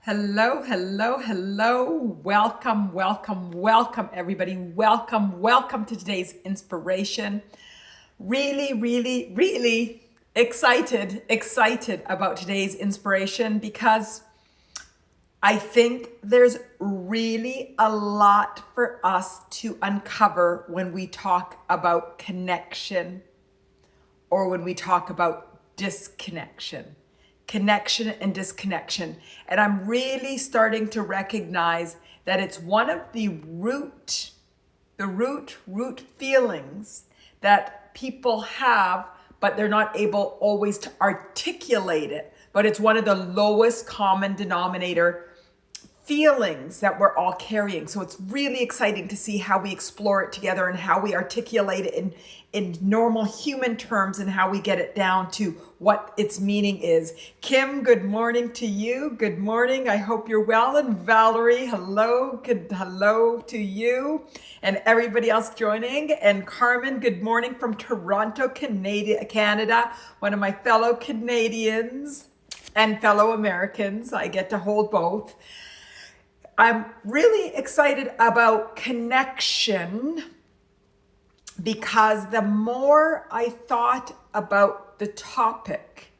Hello, hello, hello. Welcome, welcome, welcome, everybody. Welcome, welcome to today's inspiration. Really excited about today's inspiration because I think there's really a lot for us to uncover when we talk about connection or when we talk about disconnection. Connection and disconnection. And I'm really starting to recognize that it's one of the root feelings that people have, but they're not able always to articulate it. But it's one of the lowest common denominator feelings that we're all carrying. So it's really exciting to see how we explore it together and how we articulate it in normal human terms and how we get it down to what its meaning is. Kim, good morning to you. Good morning. I hope you're well. And Valerie, hello. Hello to you and everybody else joining. And Carmen, good morning from Toronto, Canada. One of my fellow Canadians and fellow Americans. I get to hold both. I'm really excited about connection because the more I thought about the topic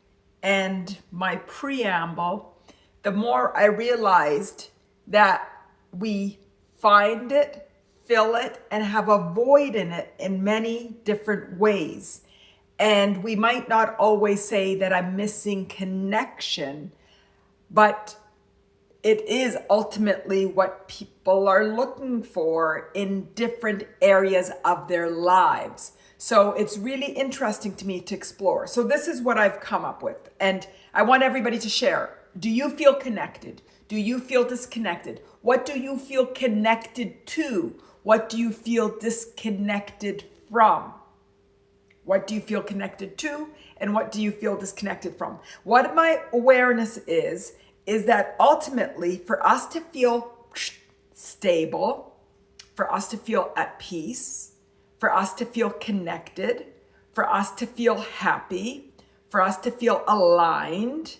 and my preamble, the more I realized that we find it, fill it, and have a void in it in many different ways. And we might not always say that I'm missing connection, but it is ultimately what people are looking for in different areas of their lives. So it's really interesting to me to explore. So this is what I've come up with. And I want everybody to share. Do you feel connected? Do you feel disconnected? What do you feel connected to? What do you feel disconnected from? What do you feel connected to? And what do you feel disconnected from? What my awareness is that ultimately for us to feel stable, for us to feel at peace, for us to feel connected, for us to feel happy, for us to feel aligned,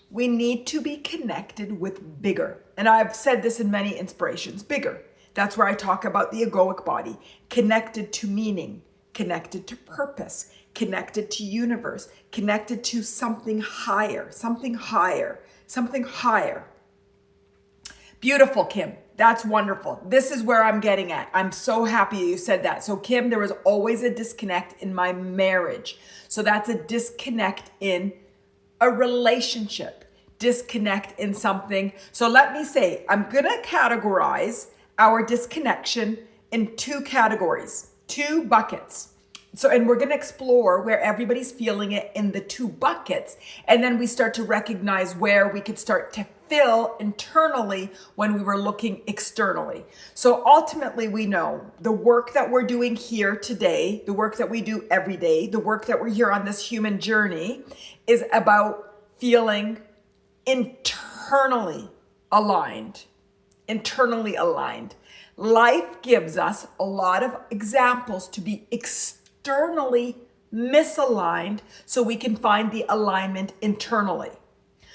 we need to be connected with bigger. And I've said this in many inspirations, bigger. That's where I talk about the egoic body, connected to meaning, connected to purpose, connected to universe, connected to something higher, something higher, something higher. Beautiful, Kim. That's wonderful. This is where I'm getting at. I'm so happy you said that. So Kim, there was always a disconnect in my marriage. So that's a disconnect in a relationship, disconnect in something. So let me say, I'm gonna categorize our disconnection in two categories, two buckets. So, and we're going to explore where everybody's feeling it in the two buckets. And then we start to recognize where we could start to fill internally when we were looking externally. So ultimately, we know the work that we're doing here today, the work that we do every day, the work that we're here on this human journey is about feeling internally aligned. Internally aligned. Life gives us a lot of examples to be externally misaligned so we can find the alignment internally.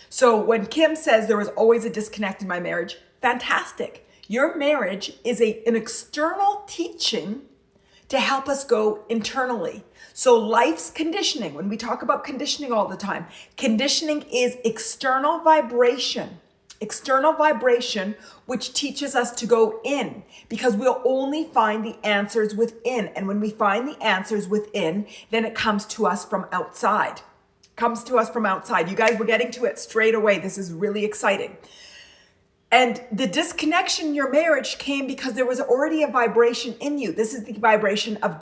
So when Kim says there was always a disconnect in my marriage, fantastic. Your marriage is an external teaching to help us go internally. So life's conditioning, when we talk about conditioning all the time, conditioning is external vibration, which teaches us to go in because we'll only find the answers within. And when we find the answers within, then it comes to us from outside. You guys, we're getting to it straight away. This is really exciting. And the disconnection in your marriage came because there was already a vibration in you. This is the vibration of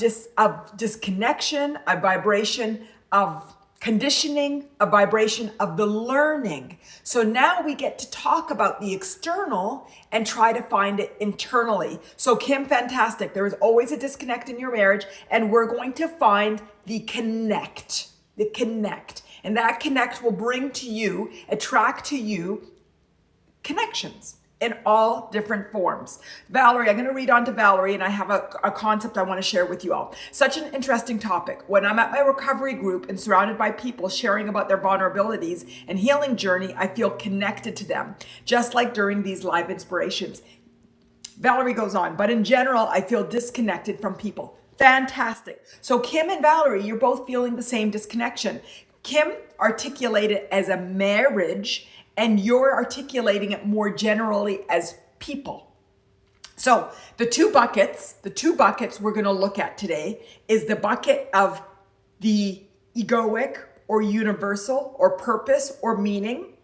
disconnection, a vibration of conditioning, a vibration of the learning. So now we get to talk about the external and try to find it internally. So Kim, fantastic. There is always a disconnect in your marriage, and we're going to find the connect. And that connect will bring to you, attract to you connections. in all different forms. Valerie, I'm going to read on to Valerie, and I have a concept I want to share with you all. Such an interesting topic. When I'm at my recovery group and surrounded by people sharing about their vulnerabilities and healing journey, I feel connected to them, just like during these live inspirations. Valerie goes on, but in general, I feel disconnected from people. Fantastic. So Kim and Valerie, you're both feeling the same disconnection. Kim articulated it as a marriage, and you're articulating it more generally as people. So the two buckets we're going to look at today is the bucket of the egoic or universal or purpose or meaning.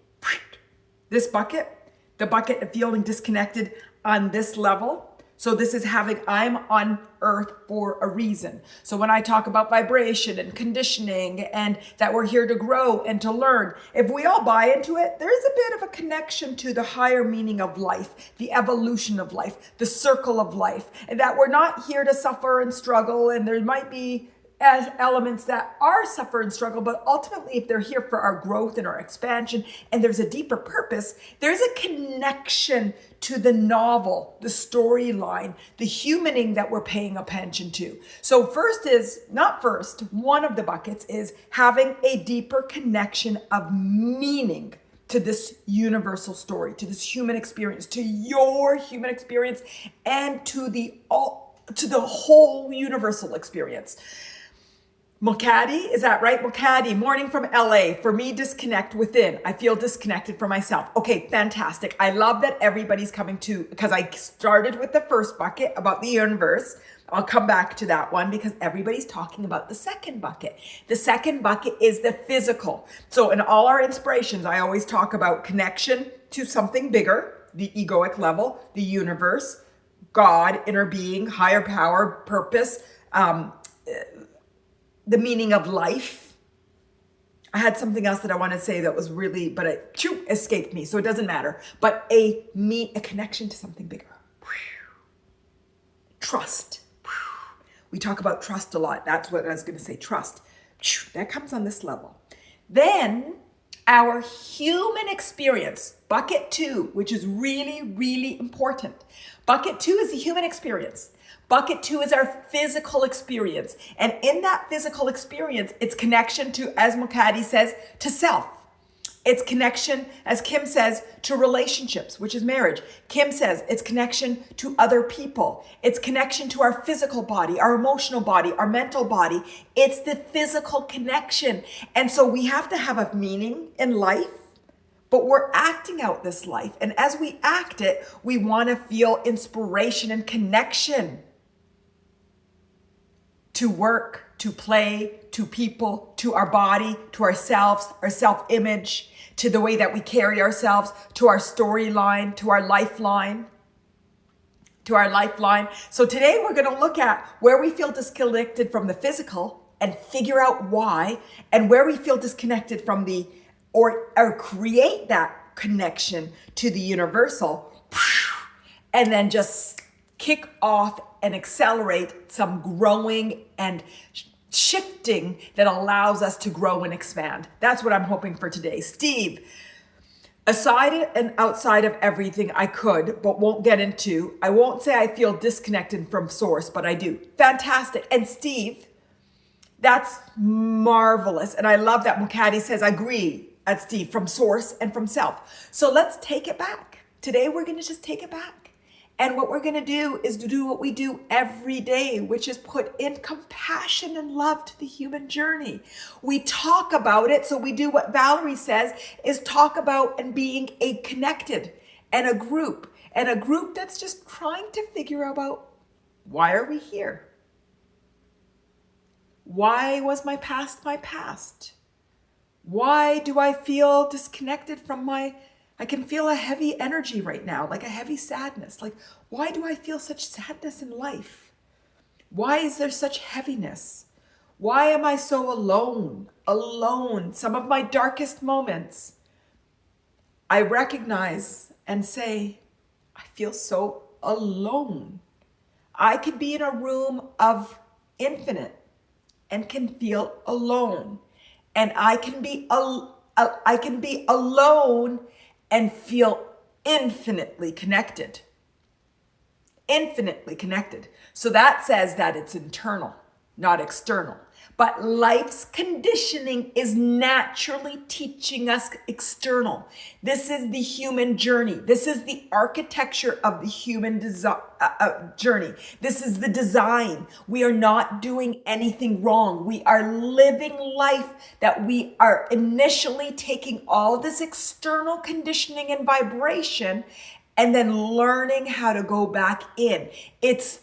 This bucket, the bucket of feeling disconnected on this level. So this is having, I'm on earth for a reason. So when I talk about vibration and conditioning and that we're here to grow and to learn, if we all buy into it, there's a bit of a connection to the higher meaning of life, the evolution of life, the circle of life, and that we're not here to suffer and struggle. And there might be elements that are suffer and struggle, but ultimately if they're here for our growth and our expansion and there's a deeper purpose, there's a connection to the novel, the storyline, the humaning that we're paying attention to. So one of the buckets is having a deeper connection of meaning to this universal story, to this human experience, to your human experience, and to the whole universal experience. Mokadi, is that right? Mokadi, morning from LA. For me, disconnect within. I feel disconnected from myself. Okay, fantastic. I love that everybody's coming to, because I started with the first bucket about the universe. I'll come back to that one because everybody's talking about the second bucket. The second bucket is the physical. So in all our inspirations, I always talk about connection to something bigger, the egoic level, the universe, God, inner being, higher power, purpose, the meaning of life. I had something else that I want to say that was really, but it escaped me, so it doesn't matter. But a connection to something bigger. Trust. We talk about trust a lot. That's what I was going to say, trust. That comes on this level. Then our human experience, bucket 2, which is really, really important. Bucket 2 is the human experience. Bucket 2 is our physical experience. And in that physical experience, it's connection to, as Mokadi says, to self. It's connection, as Kim says, to relationships, which is marriage. Kim says it's connection to other people. It's connection to our physical body, our emotional body, our mental body. It's the physical connection. And so we have to have a meaning in life, but we're acting out this life. And as we act it, we want to feel inspiration and connection to work, to play, to people, to our body, to ourselves, our self-image, to the way that we carry ourselves, to our storyline, to our lifeline. So today we're going to look at where we feel disconnected from the physical and figure out why, and where we feel disconnected from or create that connection to the universal, and then just kick off and accelerate some growing and shifting that allows us to grow and expand. That's what I'm hoping for today. Steve, aside and outside of everything I could, but won't get into, I won't say I feel disconnected from source, but I do. Fantastic. And Steve, that's marvelous. And I love that Mokadi says, I agree at Steve, from source and from self. So let's take it back. Today, we're going to just take it back. And what we're going to do is to do what we do every day, which is put in compassion and love to the human journey. We talk about it. So we do what Valerie says is talk about and being a connected and a group that's just trying to figure out why are we here? Why was my past my past? Why do I feel disconnected from I can feel a heavy energy right now, like a heavy sadness. Like, why do I feel such sadness in life? Why is there such heaviness? Why am I so alone? Some of my darkest moments, I recognize and say, I feel so alone. I could be in a room of infinite and can feel alone. And I can be alone and feel infinitely connected. Infinitely connected. So that says that it's internal, not external. But life's conditioning is naturally teaching us external. This is the human journey. This is the architecture of the human journey. This is the design. We are not doing anything wrong. We are living life that we are initially taking all this external conditioning and vibration and then learning how to go back in. It's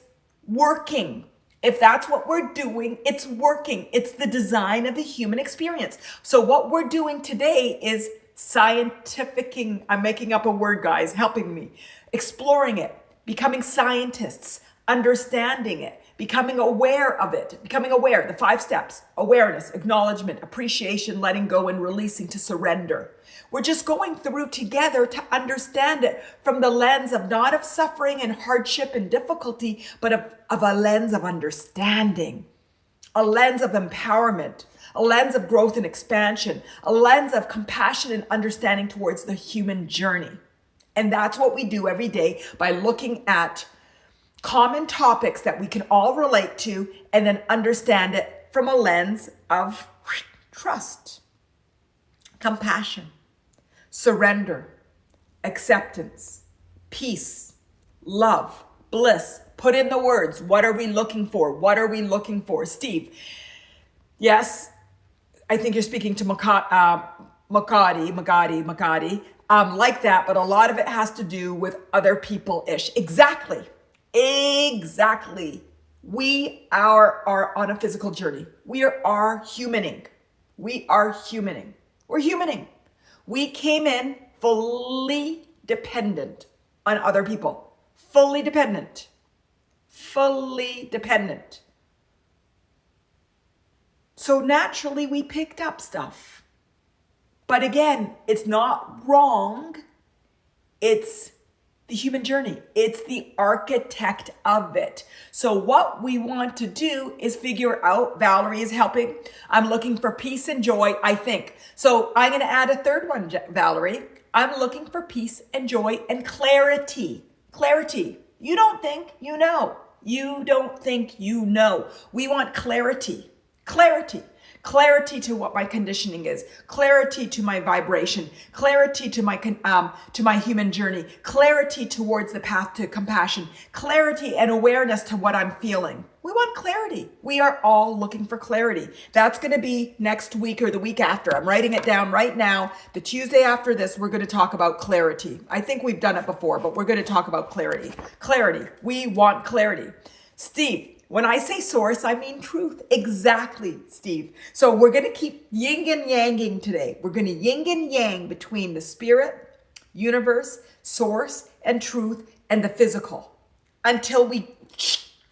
working. If that's what we're doing, it's working. It's the design of the human experience. So what we're doing today is scientificing. I'm making up a word, guys, helping me. Exploring it, becoming scientists, understanding it, becoming aware of it, becoming aware, the 5 steps: awareness, acknowledgement, appreciation, letting go, and releasing to surrender. We're just going through together to understand it from the lens of not of suffering and hardship and difficulty, but of a lens of understanding, a lens of empowerment, a lens of growth and expansion, a lens of compassion and understanding towards the human journey. And that's what we do every day by looking at common topics that we can all relate to and then understand it from a lens of trust, compassion, surrender, acceptance, peace, love, bliss. Put in the words. What are we looking for? What are we looking for? Steve, yes, I think you're speaking to Makati, like that, but a lot of it has to do with other people-ish. Exactly. We are on a physical journey. We are humaning. We're humaning. We came in fully dependent on other people. Fully dependent. So naturally we picked up stuff. But again, it's not wrong. It's the human journey. It's the architect of it. So what we want to do is figure out, Valerie is helping. I'm looking for peace and joy, I think. So I'm going to add a third one, Valerie. I'm looking for peace and joy and clarity. Clarity. You don't think you know. You don't think you know. We want clarity. Clarity to what my conditioning is, clarity to my vibration, clarity to my human journey, clarity towards the path to compassion, clarity and awareness to what I'm feeling. We want clarity. We are all looking for clarity. That's going to be next week or the week after. I'm writing it down right now. The Tuesday after this, we're going to talk about clarity. I think we've done it before, but we're going to talk about clarity. Clarity. We want clarity. Steve, when I say source, I mean truth. Exactly, Steve. So we're going to keep yin and yanging today. We're going to yin and yang between the spirit, universe, source, and truth, and the physical until we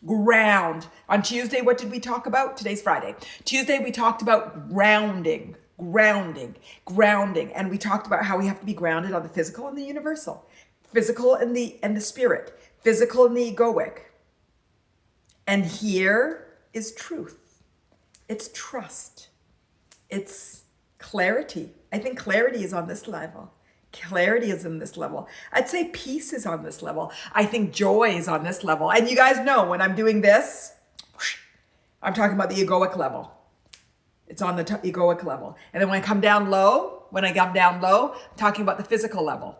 ground. On Tuesday, what did we talk about? Today's Friday. Tuesday, we talked about grounding. And we talked about how we have to be grounded on the physical and the universal, physical and the spirit, physical and the egoic. And here is truth. It's trust. It's clarity. I think clarity is on this level. Clarity is in this level. I'd say peace is on this level. I think joy is on this level. And you guys know when I'm doing this, I'm talking about the egoic level. It's on the egoic level. And then when I come down low, I'm talking about the physical level.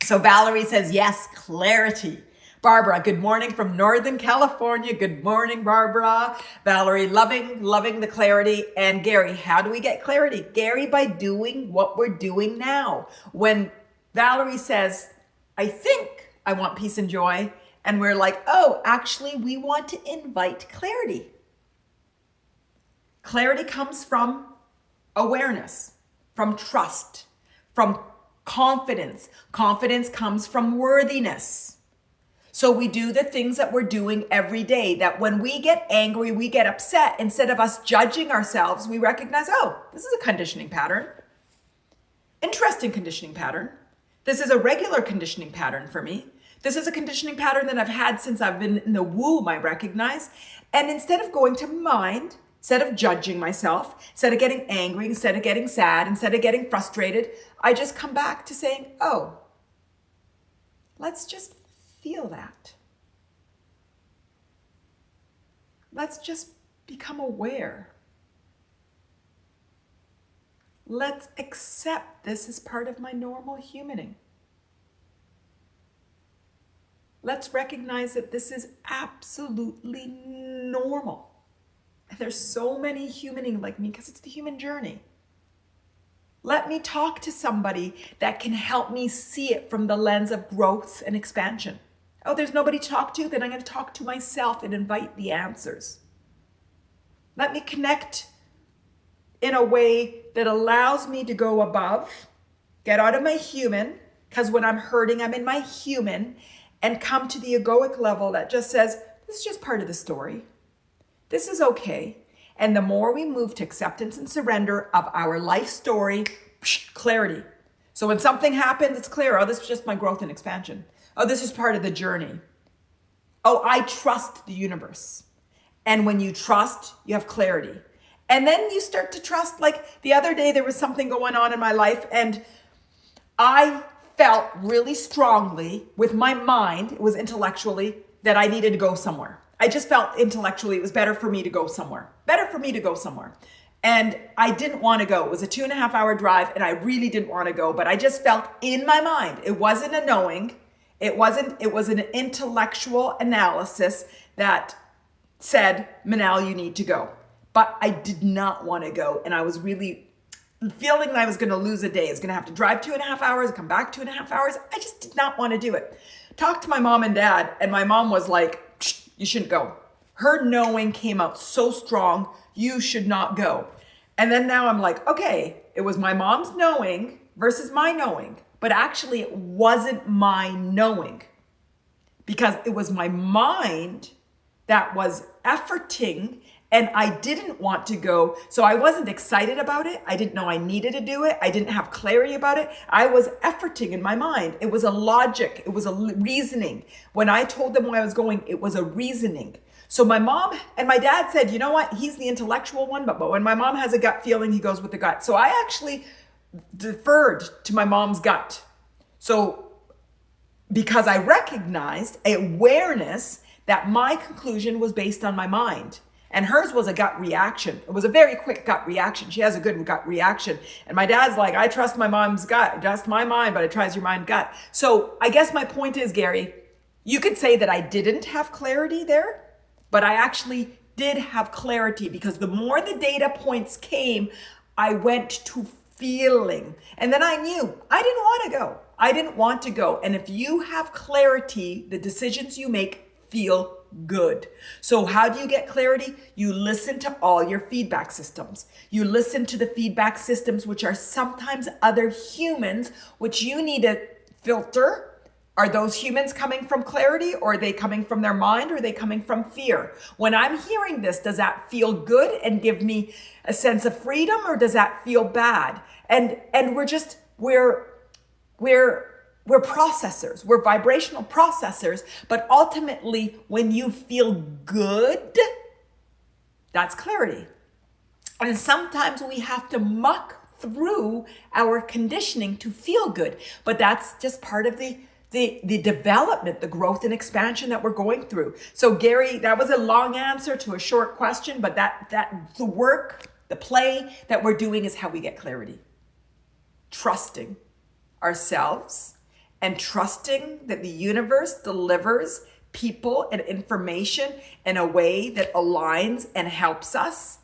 So Valerie says, yes, clarity. Barbara, good morning from Northern California. Good morning, Barbara. Valerie, loving the clarity. And Gary, how do we get clarity? Gary, by doing what we're doing now. When Valerie says, I think I want peace and joy, and we're like, oh, actually, we want to invite clarity. Clarity comes from awareness, from trust, from confidence. Confidence comes from worthiness. So we do the things that we're doing every day, that when we get angry, we get upset, instead of us judging ourselves, we recognize, oh, this is a conditioning pattern. Interesting conditioning pattern. This is a regular conditioning pattern for me. This is a conditioning pattern that I've had since I've been in the womb, I recognize. And instead of going to mind, instead of judging myself, instead of getting angry, instead of getting sad, instead of getting frustrated, I just come back to saying, oh, Let's just feel that. Let's just become aware. Let's accept this as part of my normal humaning. Let's recognize that this is absolutely normal. And there's so many humaning like me because it's the human journey. Let me talk to somebody that can help me see it from the lens of growth and expansion. Oh, there's nobody to talk to? Then I'm going to talk to myself and invite the answers. Let me connect in a way that allows me to go above, get out of my human, because when I'm hurting, I'm in my human, and come to the egoic level that just says, this is just part of the story. This is okay. And the more we move to acceptance and surrender of our life story, clarity. So when something happens, it's clear. Oh, this is just my growth and expansion. Oh, this is part of the journey. Oh, I trust the universe. And when you trust, you have clarity. And then you start to trust. Like the other day, there was something going on in my life, and I felt really strongly with my mind, it was intellectually, that I needed to go somewhere. I just felt intellectually it was better for me to go somewhere. And I didn't want to go. It was a 2.5-hour drive, and I really didn't want to go, but I just felt in my mind. It wasn't a knowing. It was an intellectual analysis that said, Manal, you need to go. But I did not want to go, and I was really feeling that I was going to lose a day. I was going to have to drive 2.5 hours, come back 2.5 hours. I just did not want to do it. Talked to my mom and dad, and my mom was like, you shouldn't go. Her knowing came out so strong, you should not go. And then now I'm like, okay, it was my mom's knowing versus my knowing. But actually it wasn't my knowing, because it was my mind that was efforting, and I didn't want to go. So I wasn't excited about it. I didn't know I needed to do it. I didn't have clarity about it. I was efforting in my mind. It was a logic. It was a reasoning. When I told them where I was going, it was a reasoning. So my mom and my dad said, you know what? He's the intellectual one, but when my mom has a gut feeling, he goes with the gut. So I actually deferred to my mom's gut. So because I recognized awareness that my conclusion was based on my mind. And hers was a gut reaction. It was a very quick gut reaction. She has a good gut reaction. And my dad's like, I trust my mom's gut. I trust my mind, but I trust your mind gut. So I guess my point is, Gary, you could say that I didn't have clarity there, but I actually did have clarity, because the more the data points came, I went to feeling. And then I knew I didn't want to go. I didn't want to go. And if you have clarity, the decisions you make feel good. So how do you get clarity? You listen to all your feedback systems. You listen to the feedback systems, which are sometimes other humans, which you need to filter. Are those humans coming from clarity, or are they coming from their mind, or are they coming from fear? When I'm hearing this, does that feel good and give me a sense of freedom, or does that feel bad? And we're processors, we're vibrational processors, but ultimately when you feel good, that's clarity. And sometimes we have to muck through our conditioning to feel good, but that's just part of the development, the growth and expansion that we're going through. So Gary, that was a long answer to a short question, but that the work, the play that we're doing is how we get clarity. Trusting ourselves and trusting that the universe delivers people and information in a way that aligns and helps us.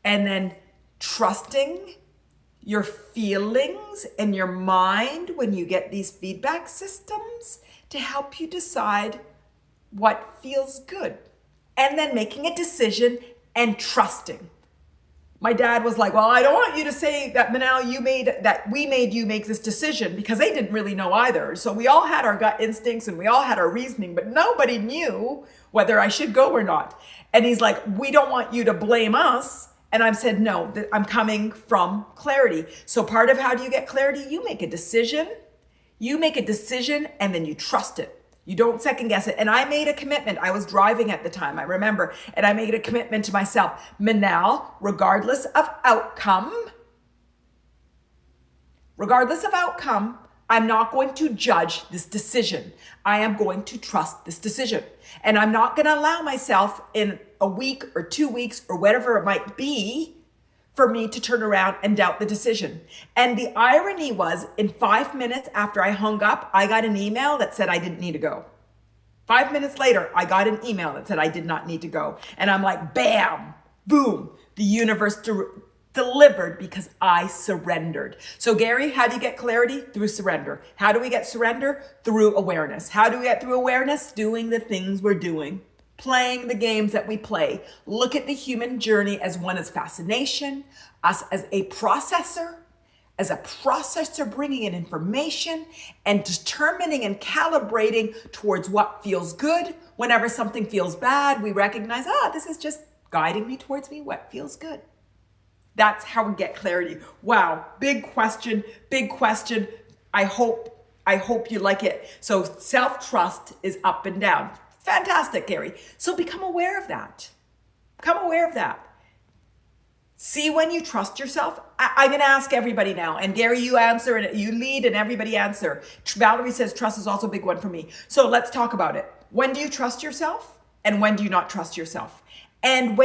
And then trusting your feelings and your mind when you get these feedback systems to help you decide what feels good. And then making a decision and trusting. My dad was like, well, I don't want you to say that, Manal, we made you make this decision, because they didn't really know either. So we all had our gut instincts and we all had our reasoning, but nobody knew whether I should go or not. And he's like, we don't want you to blame us. And I said, no, I'm coming from clarity. So part of how do you get clarity? You make a decision. You make a decision and then you trust it. You don't second guess it. And I made a commitment. I was driving at the time, I remember. And I made a commitment to myself. Manal, regardless of outcome, I'm not going to judge this decision. I am going to trust this decision. And I'm not going to allow myself in a week or 2 weeks or whatever it might be for me to turn around and doubt the decision. And the irony was, in 5 minutes after I hung up, I got an email that said I didn't need to go. 5 minutes later, I got an email that said I did not need to go. And I'm like, bam, boom, the universe delivered because I surrendered. So Gary, how do you get clarity? Through surrender. How do we get surrender? Through awareness. How do we get through awareness? Doing the things we're doing. Playing the games that we play. Look at the human journey as one as fascination, us as a processor bringing in information and determining and calibrating towards what feels good. Whenever something feels bad, we recognize, this is just guiding me towards what feels good. That's how we get clarity. Wow, big question, big question. I hope you like it. So self-trust is up and down. Fantastic, Gary. So become aware of that. Become aware of that. See when you trust yourself. I'm going to ask everybody now. And Gary, you answer and you lead and everybody answer. Valerie says trust is also a big one for me. So let's talk about it. When do you trust yourself? And when do you not trust yourself? And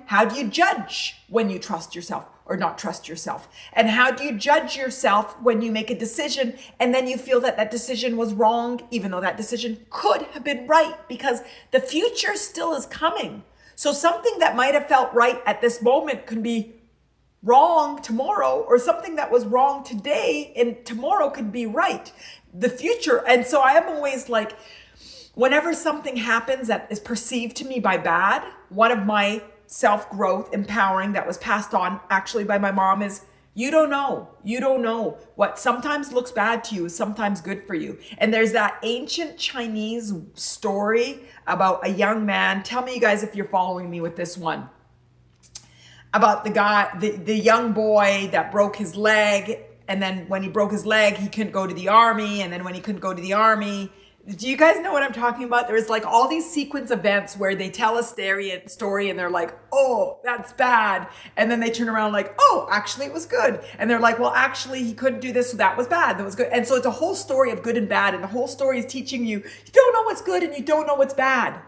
how do you judge when you trust yourself or not trust yourself? And how do you judge yourself when you make a decision and then you feel that decision was wrong, even though that decision could have been right, because the future still is coming. So something that might have felt right at this moment could be wrong tomorrow, or something that was wrong today and tomorrow could be right. The future. And so I am always like, whenever something happens that is perceived to me by bad, one of my self-growth empowering that was passed on actually by my mom is, you don't know what sometimes looks bad to you is sometimes good for you. And there's that ancient Chinese story about a young man. Tell me, you guys, if you're following me with this one, about the guy, the young boy that broke his leg. And then when he broke his leg, he couldn't go to the army. And then when he couldn't go to the army, do you guys know what I'm talking about? There's like all these sequence events where they tell a story and they're like, oh, that's bad. And then they turn around like, oh, actually it was good. And they're like, well, actually he couldn't do this. So that was bad. That was good. And so it's a whole story of good and bad. And the whole story is teaching you, you don't know what's good and you don't know what's bad.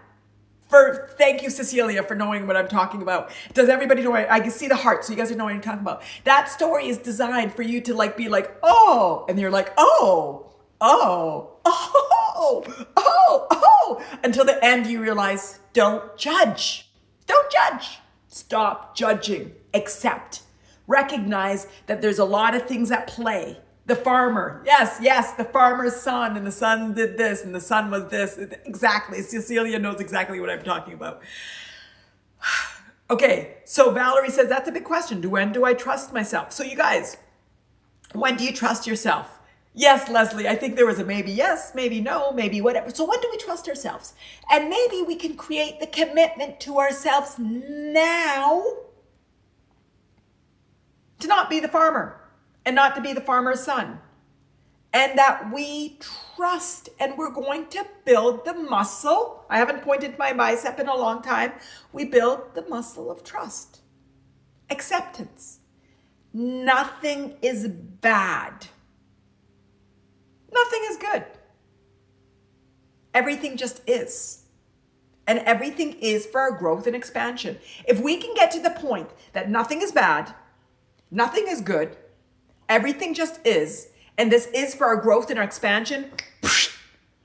Thank you, Cecilia, for knowing what I'm talking about. Does everybody know? I can see the heart. So you guys know what I'm talking about. That story is designed for you to like, be like, oh, and you're like, oh, until the end you realize, don't judge. Don't judge. Stop judging. Accept. Recognize that there's a lot of things at play. The farmer, yes, the farmer's son, and the son did this, and the son was this. Exactly. Cecilia knows exactly what I'm talking about. Okay, so Valerie says, that's a big question. When do I trust myself? So you guys, when do you trust yourself? Yes, Leslie, I think there was a maybe yes, maybe no, maybe whatever. So when do we trust ourselves? And maybe we can create the commitment to ourselves now to not be the farmer and not to be the farmer's son. And that we trust, and we're going to build the muscle. I haven't pointed my bicep in a long time. We build the muscle of trust. Acceptance. Nothing is bad. Nothing is good. Everything just is. And everything is for our growth and expansion. If we can get to the point that nothing is bad, nothing is good, everything just is, and this is for our growth and our expansion,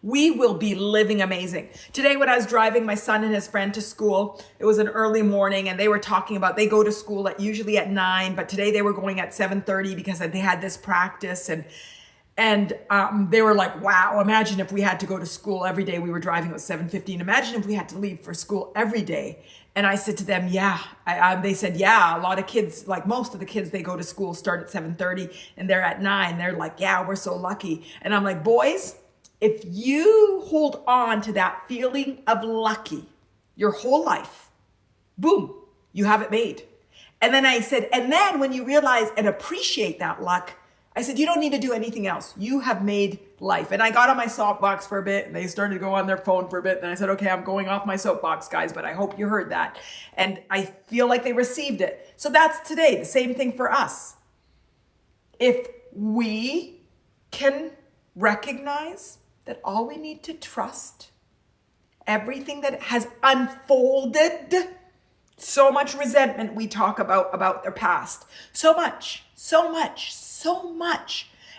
we will be living amazing. Today when I was driving my son and his friend to school, it was an early morning and they were talking about, they go to school usually at 9, but today they were going at 7:30 because they had this practice, and they were like, wow, imagine if we had to go to school every day. We were driving at 7:15. Imagine if we had to leave for school every day. And I said to them, yeah. They said, yeah, a lot of kids, like most of the kids, they go to school start at 7:30 and they're at 9. They're like, yeah, we're so lucky. And I'm like, boys, if you hold on to that feeling of lucky your whole life, boom, you have it made. And then I said, and then when you realize and appreciate that luck, I said, you don't need to do anything else. You have made life. And I got on my soapbox for a bit and they started to go on their phone for a bit. And I said, okay, I'm going off my soapbox, guys, but I hope you heard that. And I feel like they received it. So that's today, the same thing for us. If we can recognize that all we need to trust, everything that has unfolded, so much resentment we talk about their past, so much.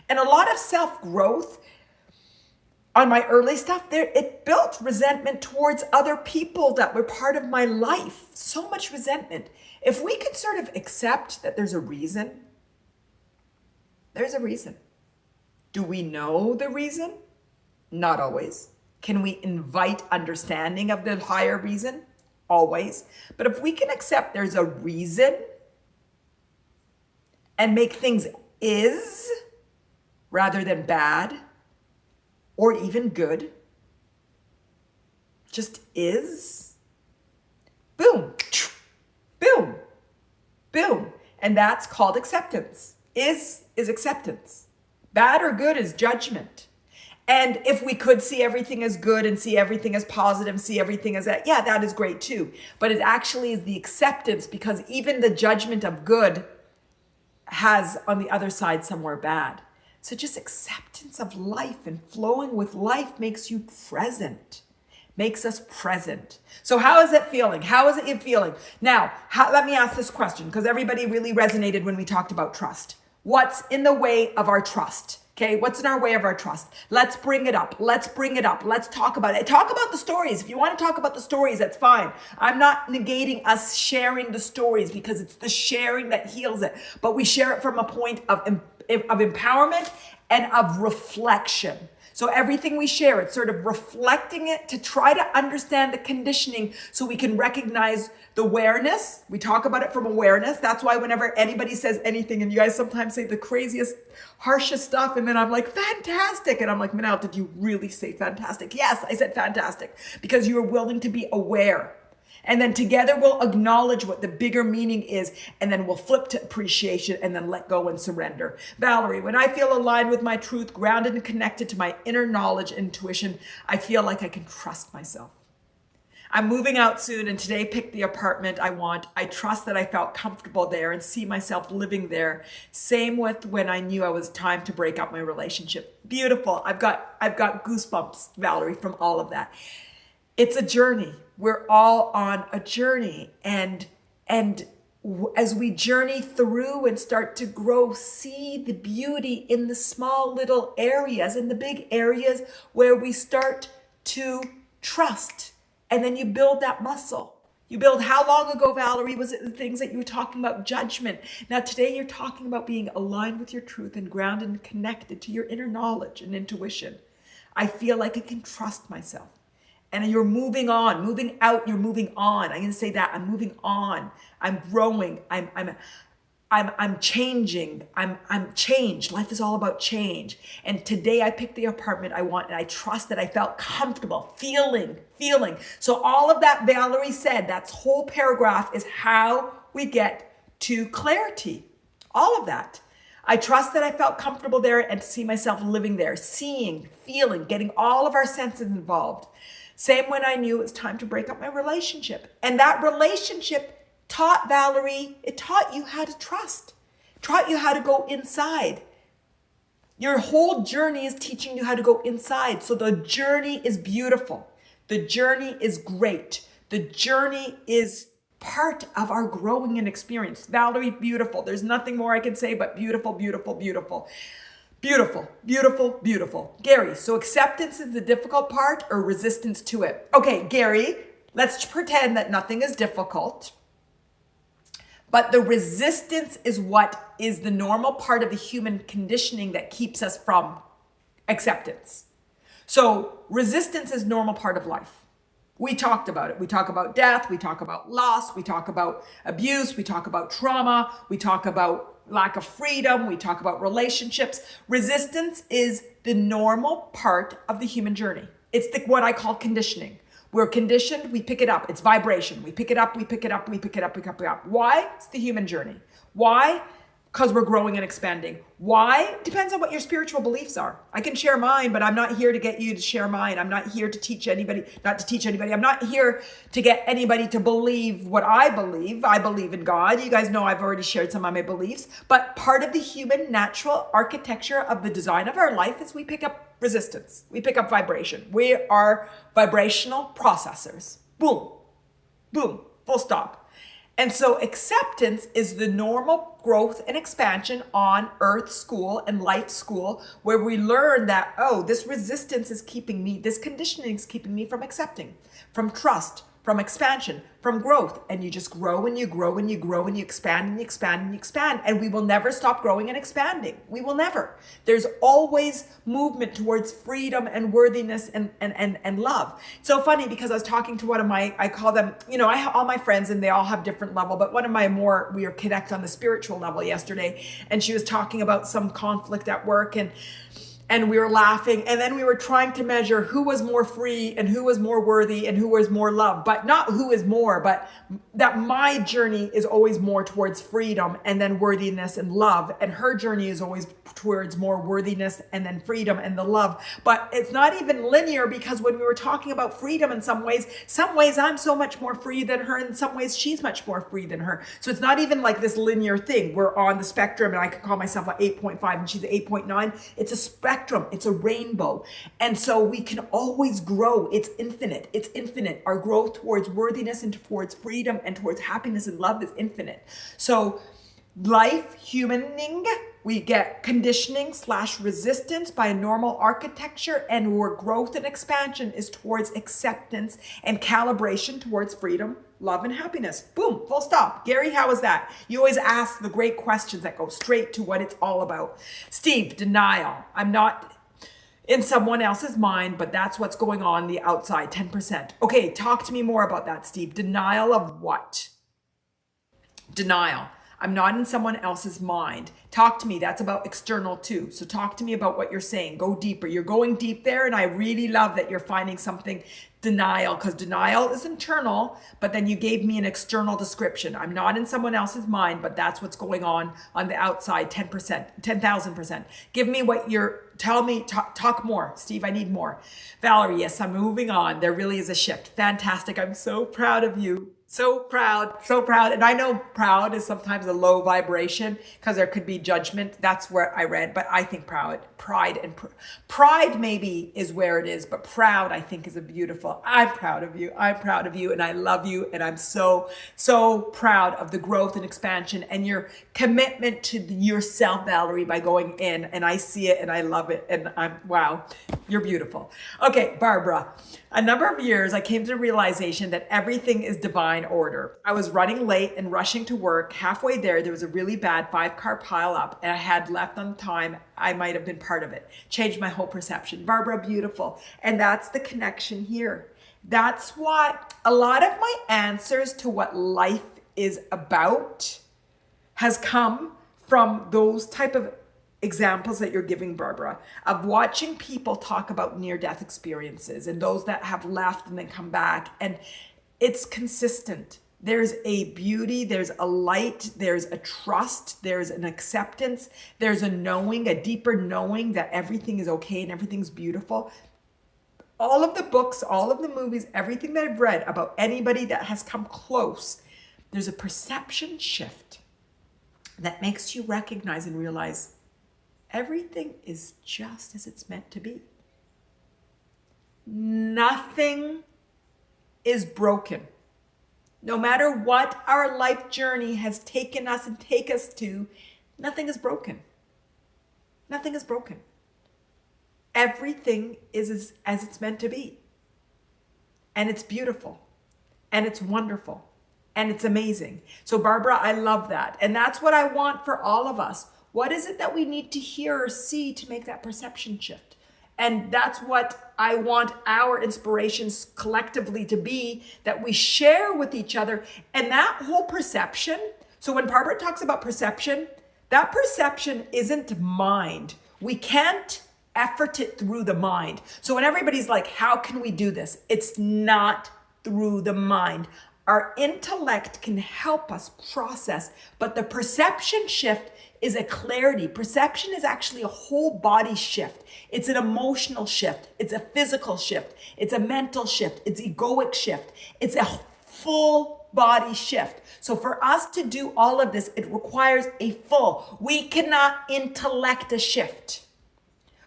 And a lot of self-growth on my early stuff there, it built resentment towards other people that were part of my life. So much resentment. If we could sort of accept that there's a reason, there's a reason. Do we know the reason? Not always. Can we invite understanding of the higher reason? Always. But if we can accept there's a reason and make things is rather than bad or even good, just is, boom, boom, boom. And that's called acceptance. Is acceptance. Bad or good is judgment. And if we could see everything as good and see everything as positive, see everything as that, yeah, that is great too. But it actually is the acceptance, because even the judgment of good has on the other side somewhere bad. So just acceptance of life and flowing with life makes you present, makes us present. So how is it feeling? How is it feeling? Now, let me ask this question, because everybody really resonated when we talked about trust. What's in the way of our trust? Okay, what's in our way of our trust? Let's bring it up. Let's bring it up. Let's talk about it. Talk about the stories. If you want to talk about the stories, that's fine. I'm not negating us sharing the stories, because it's the sharing that heals it. But we share it from a point of empowerment and of reflection. So everything we share, it's sort of reflecting it to try to understand the conditioning so we can recognize the awareness. We talk about it from awareness. That's why whenever anybody says anything, and you guys sometimes say the craziest, harshest stuff, and then I'm like, fantastic. And I'm like, Manal, did you really say fantastic? Yes, I said fantastic, because you are willing to be aware. And then together we'll acknowledge what the bigger meaning is, and then we'll flip to appreciation and then let go and surrender. Valerie, when I feel aligned with my truth, grounded and connected to my inner knowledge, intuition, I feel like I can trust myself. I'm moving out soon, and today picked the apartment I want. I trust that I felt comfortable there and see myself living there. Same with when I knew I was time to break up my relationship. Beautiful. I've got goosebumps, Valerie, from all of that. It's a journey. We're all on a journey, and as we journey through and start to grow, see the beauty in the small little areas and the big areas where we start to trust. And then you build that muscle. You build, how long ago, Valerie, was it the things that you were talking about? Judgment. Now today you're talking about being aligned with your truth and grounded and connected to your inner knowledge and intuition. I feel like I can trust myself. And you're moving on, moving out, you're moving on. I'm going to say that. I'm moving on. I'm growing. I'm changing. I'm changed. Life is all about change. And today I picked the apartment I want, and I trust that I felt comfortable feeling. So all of that Valerie said, that whole paragraph is how we get to clarity. All of that. I trust that I felt comfortable there and to see myself living there, seeing, feeling, getting all of our senses involved. Same when I knew it was time to break up my relationship. And that relationship taught Valerie, it taught you how to trust, taught you how to go inside. Your whole journey is teaching you how to go inside. So the journey is beautiful. The journey is great. The journey is part of our growing and experience. Valerie, beautiful. There's nothing more I can say but beautiful, beautiful, beautiful. Beautiful, beautiful, beautiful. Gary, so acceptance is the difficult part or resistance to it? Okay, Gary, let's pretend that nothing is difficult, but the resistance is what is the normal part of the human conditioning that keeps us from acceptance. So resistance is normal part of life. We talked about it. We talk about death. We talk about loss. We talk about abuse. We talk about trauma. We talk about lack of freedom. We talk about relationships. Resistance is the normal part of the human journey. It's what I call conditioning. We're conditioned, we pick it up. It's vibration. We pick it up, we pick it up, we pick it up, we pick it up. Why? It's the human journey. Why? because we're growing and expanding. Why? Depends on what your spiritual beliefs are. I can share mine, but I'm not here to get you to share mine. I'm not here to teach anybody, not to teach anybody. I'm not here to get anybody to believe what I believe. I believe in God. You guys know I've already shared some of my beliefs, but part of the human natural architecture of the design of our life is we pick up resistance. We pick up vibration. We are vibrational processors. Boom, boom, full stop. And so acceptance is the normal growth and expansion on earth school and life school, where we learn that, oh, this resistance is keeping me, this conditioning is keeping me from accepting, from trust, from expansion, from growth. And you just grow and you grow and you grow and you expand and you expand and you expand. And we will never stop growing and expanding. We will never. There's always movement towards freedom and worthiness and love. It's so funny because I was talking to one of my, I call them, you know, I have all my friends and they all have different level, but one of my more, we are connect on the spiritual level yesterday. And she was talking about some conflict at work and we were laughing, and then we were trying to measure who was more free and who was more worthy and who was more loved, but not who is more, but that my journey is always more towards freedom and then worthiness and love. And her journey is always towards more worthiness and then freedom and the love. But it's not even linear, because when we were talking about freedom in some ways I'm so much more free than her. In some ways she's much more free than her. So it's not even like this linear thing. We're on the spectrum, and I could call myself an 8.5 and she's an 8.9. It's a spectrum. It's a rainbow. And so we can always grow. It's infinite. It's infinite. Our growth towards worthiness and towards freedom and towards happiness and love is infinite. So life, humaning, we get conditioning / resistance by a normal architecture, and where growth and expansion is towards acceptance and calibration towards freedom, love, and happiness. Boom, full stop. Gary, how was that? You always ask the great questions that go straight to what it's all about. Steve, denial. I'm not in someone else's mind, but that's what's going on the outside, 10%. Okay, talk to me more about that, Steve. Denial of what? Denial. I'm not in someone else's mind. Talk to me. That's about external too. So talk to me about what you're saying. Go deeper. You're going deep there, and I really love that you're finding something denial, because denial is internal, but then you gave me an external description. I'm not in someone else's mind, but that's what's going on the outside, 10%, 10,000%. Give me what you're, tell me, talk more. Steve, I need more. Valerie, yes, I'm moving on. There really is a shift. Fantastic. I'm so proud of you. So proud, so proud. And I know proud is sometimes a low vibration because there could be judgment. That's where I read, but I think pride maybe is where it is, but proud I think is a beautiful, I'm proud of you. I'm proud of you, and I love you. And I'm so, so proud of the growth and expansion and your commitment to yourself, Valerie, by going in. And I see it and I love it. And wow, you're beautiful. Okay, Barbara. A number of years, I came to the realization that everything is divine order. I was running late and rushing to work. Halfway there was a really bad 5-car pile up, and I had left on time. I might have been part of it. Changed my whole perception. Barbara, beautiful. And that's the connection here. That's what a lot of my answers to what life is about has come from those type of examples that you're giving, Barbara, of watching people talk about near-death experiences and those that have left and then come back. And it's consistent. There's a beauty, there's a light, there's a trust, there's an acceptance, there's a knowing, a deeper knowing that everything is okay and everything's beautiful. All of the books, all of the movies, everything that I've read about anybody that has come close, there's a perception shift that makes you recognize and realize everything is just as it's meant to be. Nothing is broken. No matter what our life journey has taken us and take us to, nothing is broken. Nothing is broken. Everything is as it's meant to be. And it's beautiful. And it's wonderful. And it's amazing. So Barbara, I love that. And that's what I want for all of us. What is it that we need to hear or see to make that perception shift? And that's what I want our inspirations collectively to be, that we share with each other. And that whole perception, so when Barbara talks about perception, that perception isn't mind. We can't effort it through the mind. So when everybody's like, how can we do this? It's not through the mind. Our intellect can help us process, but the perception shift is a clarity. Perception is actually a whole body shift. It's an emotional shift. It's a physical shift. It's a mental shift. It's egoic shift. It's a full body shift. So for us to do all of this, it requires a full. We cannot intellect a shift.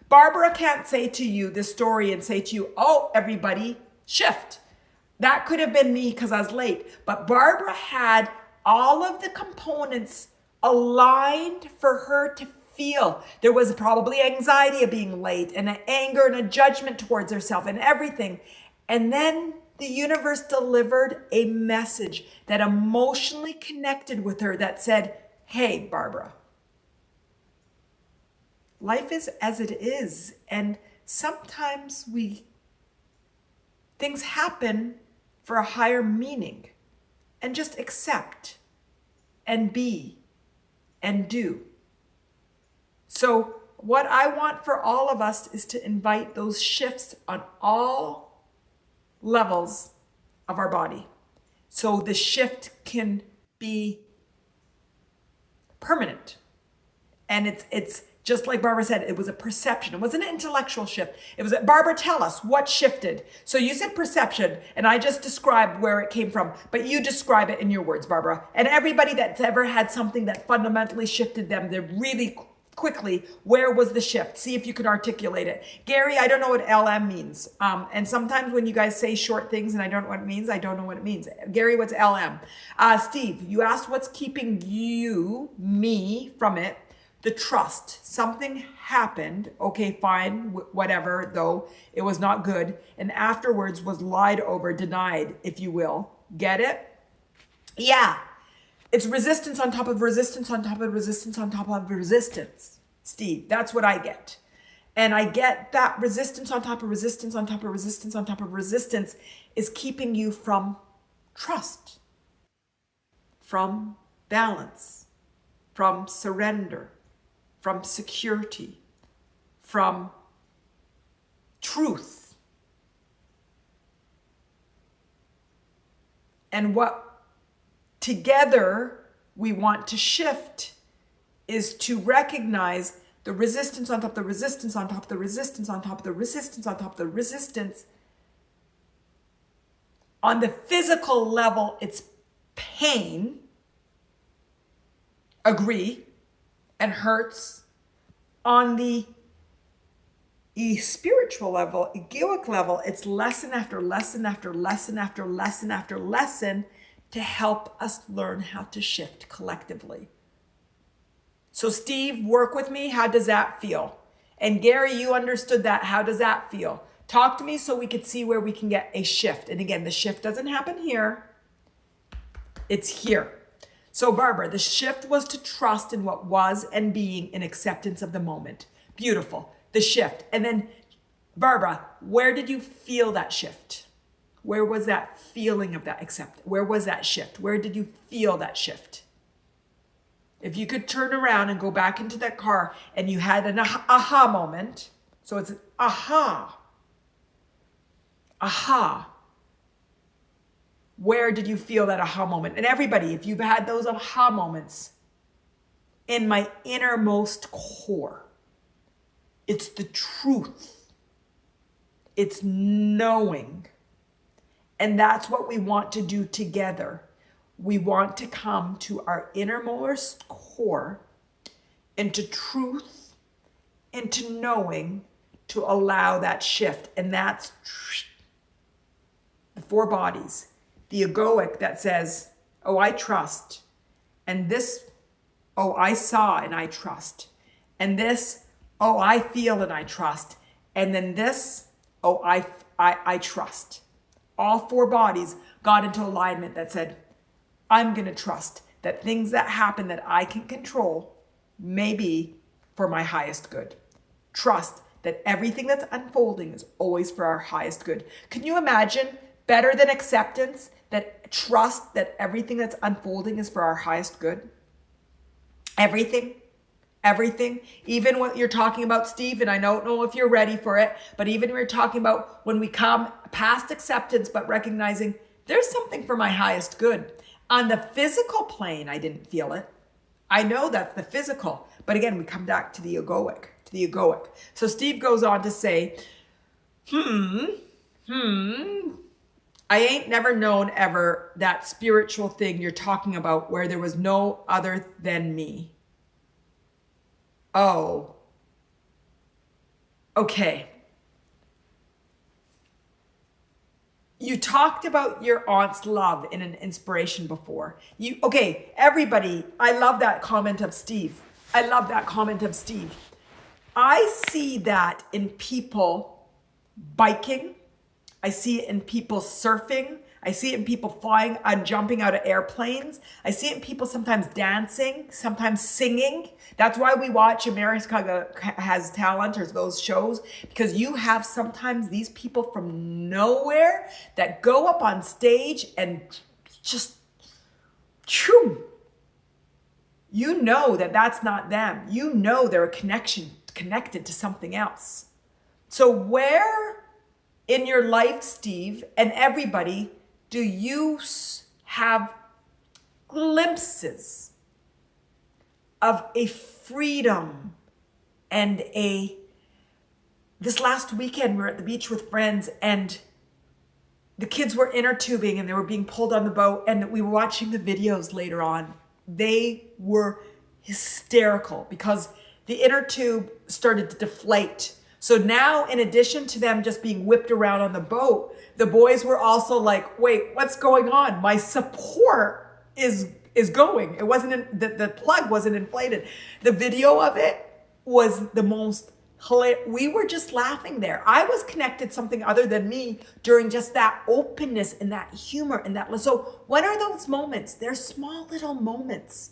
Barbara can't say to you this story and say to you, oh, everybody shift. That could have been me because I was late. But Barbara had all of the components aligned for her to feel. There was probably anxiety of being late and an anger and a judgment towards herself and everything. And then the universe delivered a message that emotionally connected with her that said, hey, Barbara, life is as it is. And sometimes things happen for a higher meaning, and just accept and be and do. So what I want for all of us is to invite those shifts on all levels of our body. So the shift can be permanent. And it's just like Barbara said, it was a perception. It wasn't an intellectual shift. It was, Barbara, tell us what shifted. So you said perception, and I just described where it came from, but you describe it in your words, Barbara. And everybody that's ever had something that fundamentally shifted them, they're really quickly, where was the shift? See if you can articulate it. Gary, I don't know what LM means. And sometimes when you guys say short things and I don't know what it means, I don't know what it means. Gary, what's LM? Steve, you asked what's keeping me from it. The trust. Something happened. Okay, fine, whatever, though it was not good. And afterwards was lied over, denied, if you will. Get it? Yeah. It's resistance on top of resistance on top of resistance on top of resistance. Steve, that's what I get. And I get that resistance on top of resistance on top of resistance on top of resistance is keeping you from trust, from balance, from surrender, from security, from truth. And what together we want to shift is to recognize the resistance on top of the resistance on top of the resistance on top of the resistance on top of the resistance. On the physical level, it's pain. Agree. And hurts. On the spiritual level, egoic level, it's lesson after lesson after lesson after lesson after lesson to help us learn how to shift collectively. So Steve, work with me. How does that feel? And Gary, you understood that. How does that feel? Talk to me so we could see where we can get a shift. And again, the shift doesn't happen here. It's here. So Barbara, the shift was to trust in what was and being in acceptance of the moment. Beautiful. The shift. And then Barbara, where did you feel that shift? Where was that feeling of that accept? Where was that shift? Where did you feel that shift? If you could turn around and go back into that car and you had an aha moment. So it's an aha. Aha. Where did you feel that aha moment? And everybody, if you've had those aha moments, in my innermost core, it's the truth. It's knowing. And that's what we want to do together. We want to come to our innermost core, into truth, into knowing, to allow that shift. And that's the four bodies. The egoic that says, oh, I trust. And this, oh, I saw and I trust. And this, oh, I feel and I trust. And then this, oh, I trust. All four bodies got into alignment that said, I'm going to trust that things that happen that I can control may be for my highest good. Trust that everything that's unfolding is always for our highest good. Can you imagine better than acceptance, that trust that everything that's unfolding is for our highest good? Everything, even what you're talking about, Steve, and I don't know if you're ready for it, but even we're talking about when we come past acceptance, but recognizing there's something for my highest good. On the physical plane, I didn't feel it. I know that's the physical. But again, we come back to the egoic. So Steve goes on to say, I ain't never known ever that spiritual thing you're talking about where there was no other than me. Oh, okay. You talked about your aunt's love in an inspiration before. Okay, everybody, I love that comment of Steve. I see that in people biking. I see it in people surfing. I see it in people flying and jumping out of airplanes. I see it in people sometimes dancing, sometimes singing. That's why we watch America Has Talent or those shows, because you have sometimes these people from nowhere that go up on stage and just, you know that that's not them. You know they're connected to something else. So where in your life, Steve, and everybody, do you have glimpses of a freedom and this last weekend we were at the beach with friends and the kids were inner tubing and they were being pulled on the boat, and we were watching the videos later on. They were hysterical because the inner tube started to deflate. So now, in addition to them just being whipped around on the boat, the boys were also like, wait, what's going on? My support is going. It wasn't, the plug wasn't inflated. The video of it was the most hilarious. We were just laughing there. I was connected to something other than me during just that openness and that humor and that. So what are those moments? They're small little moments.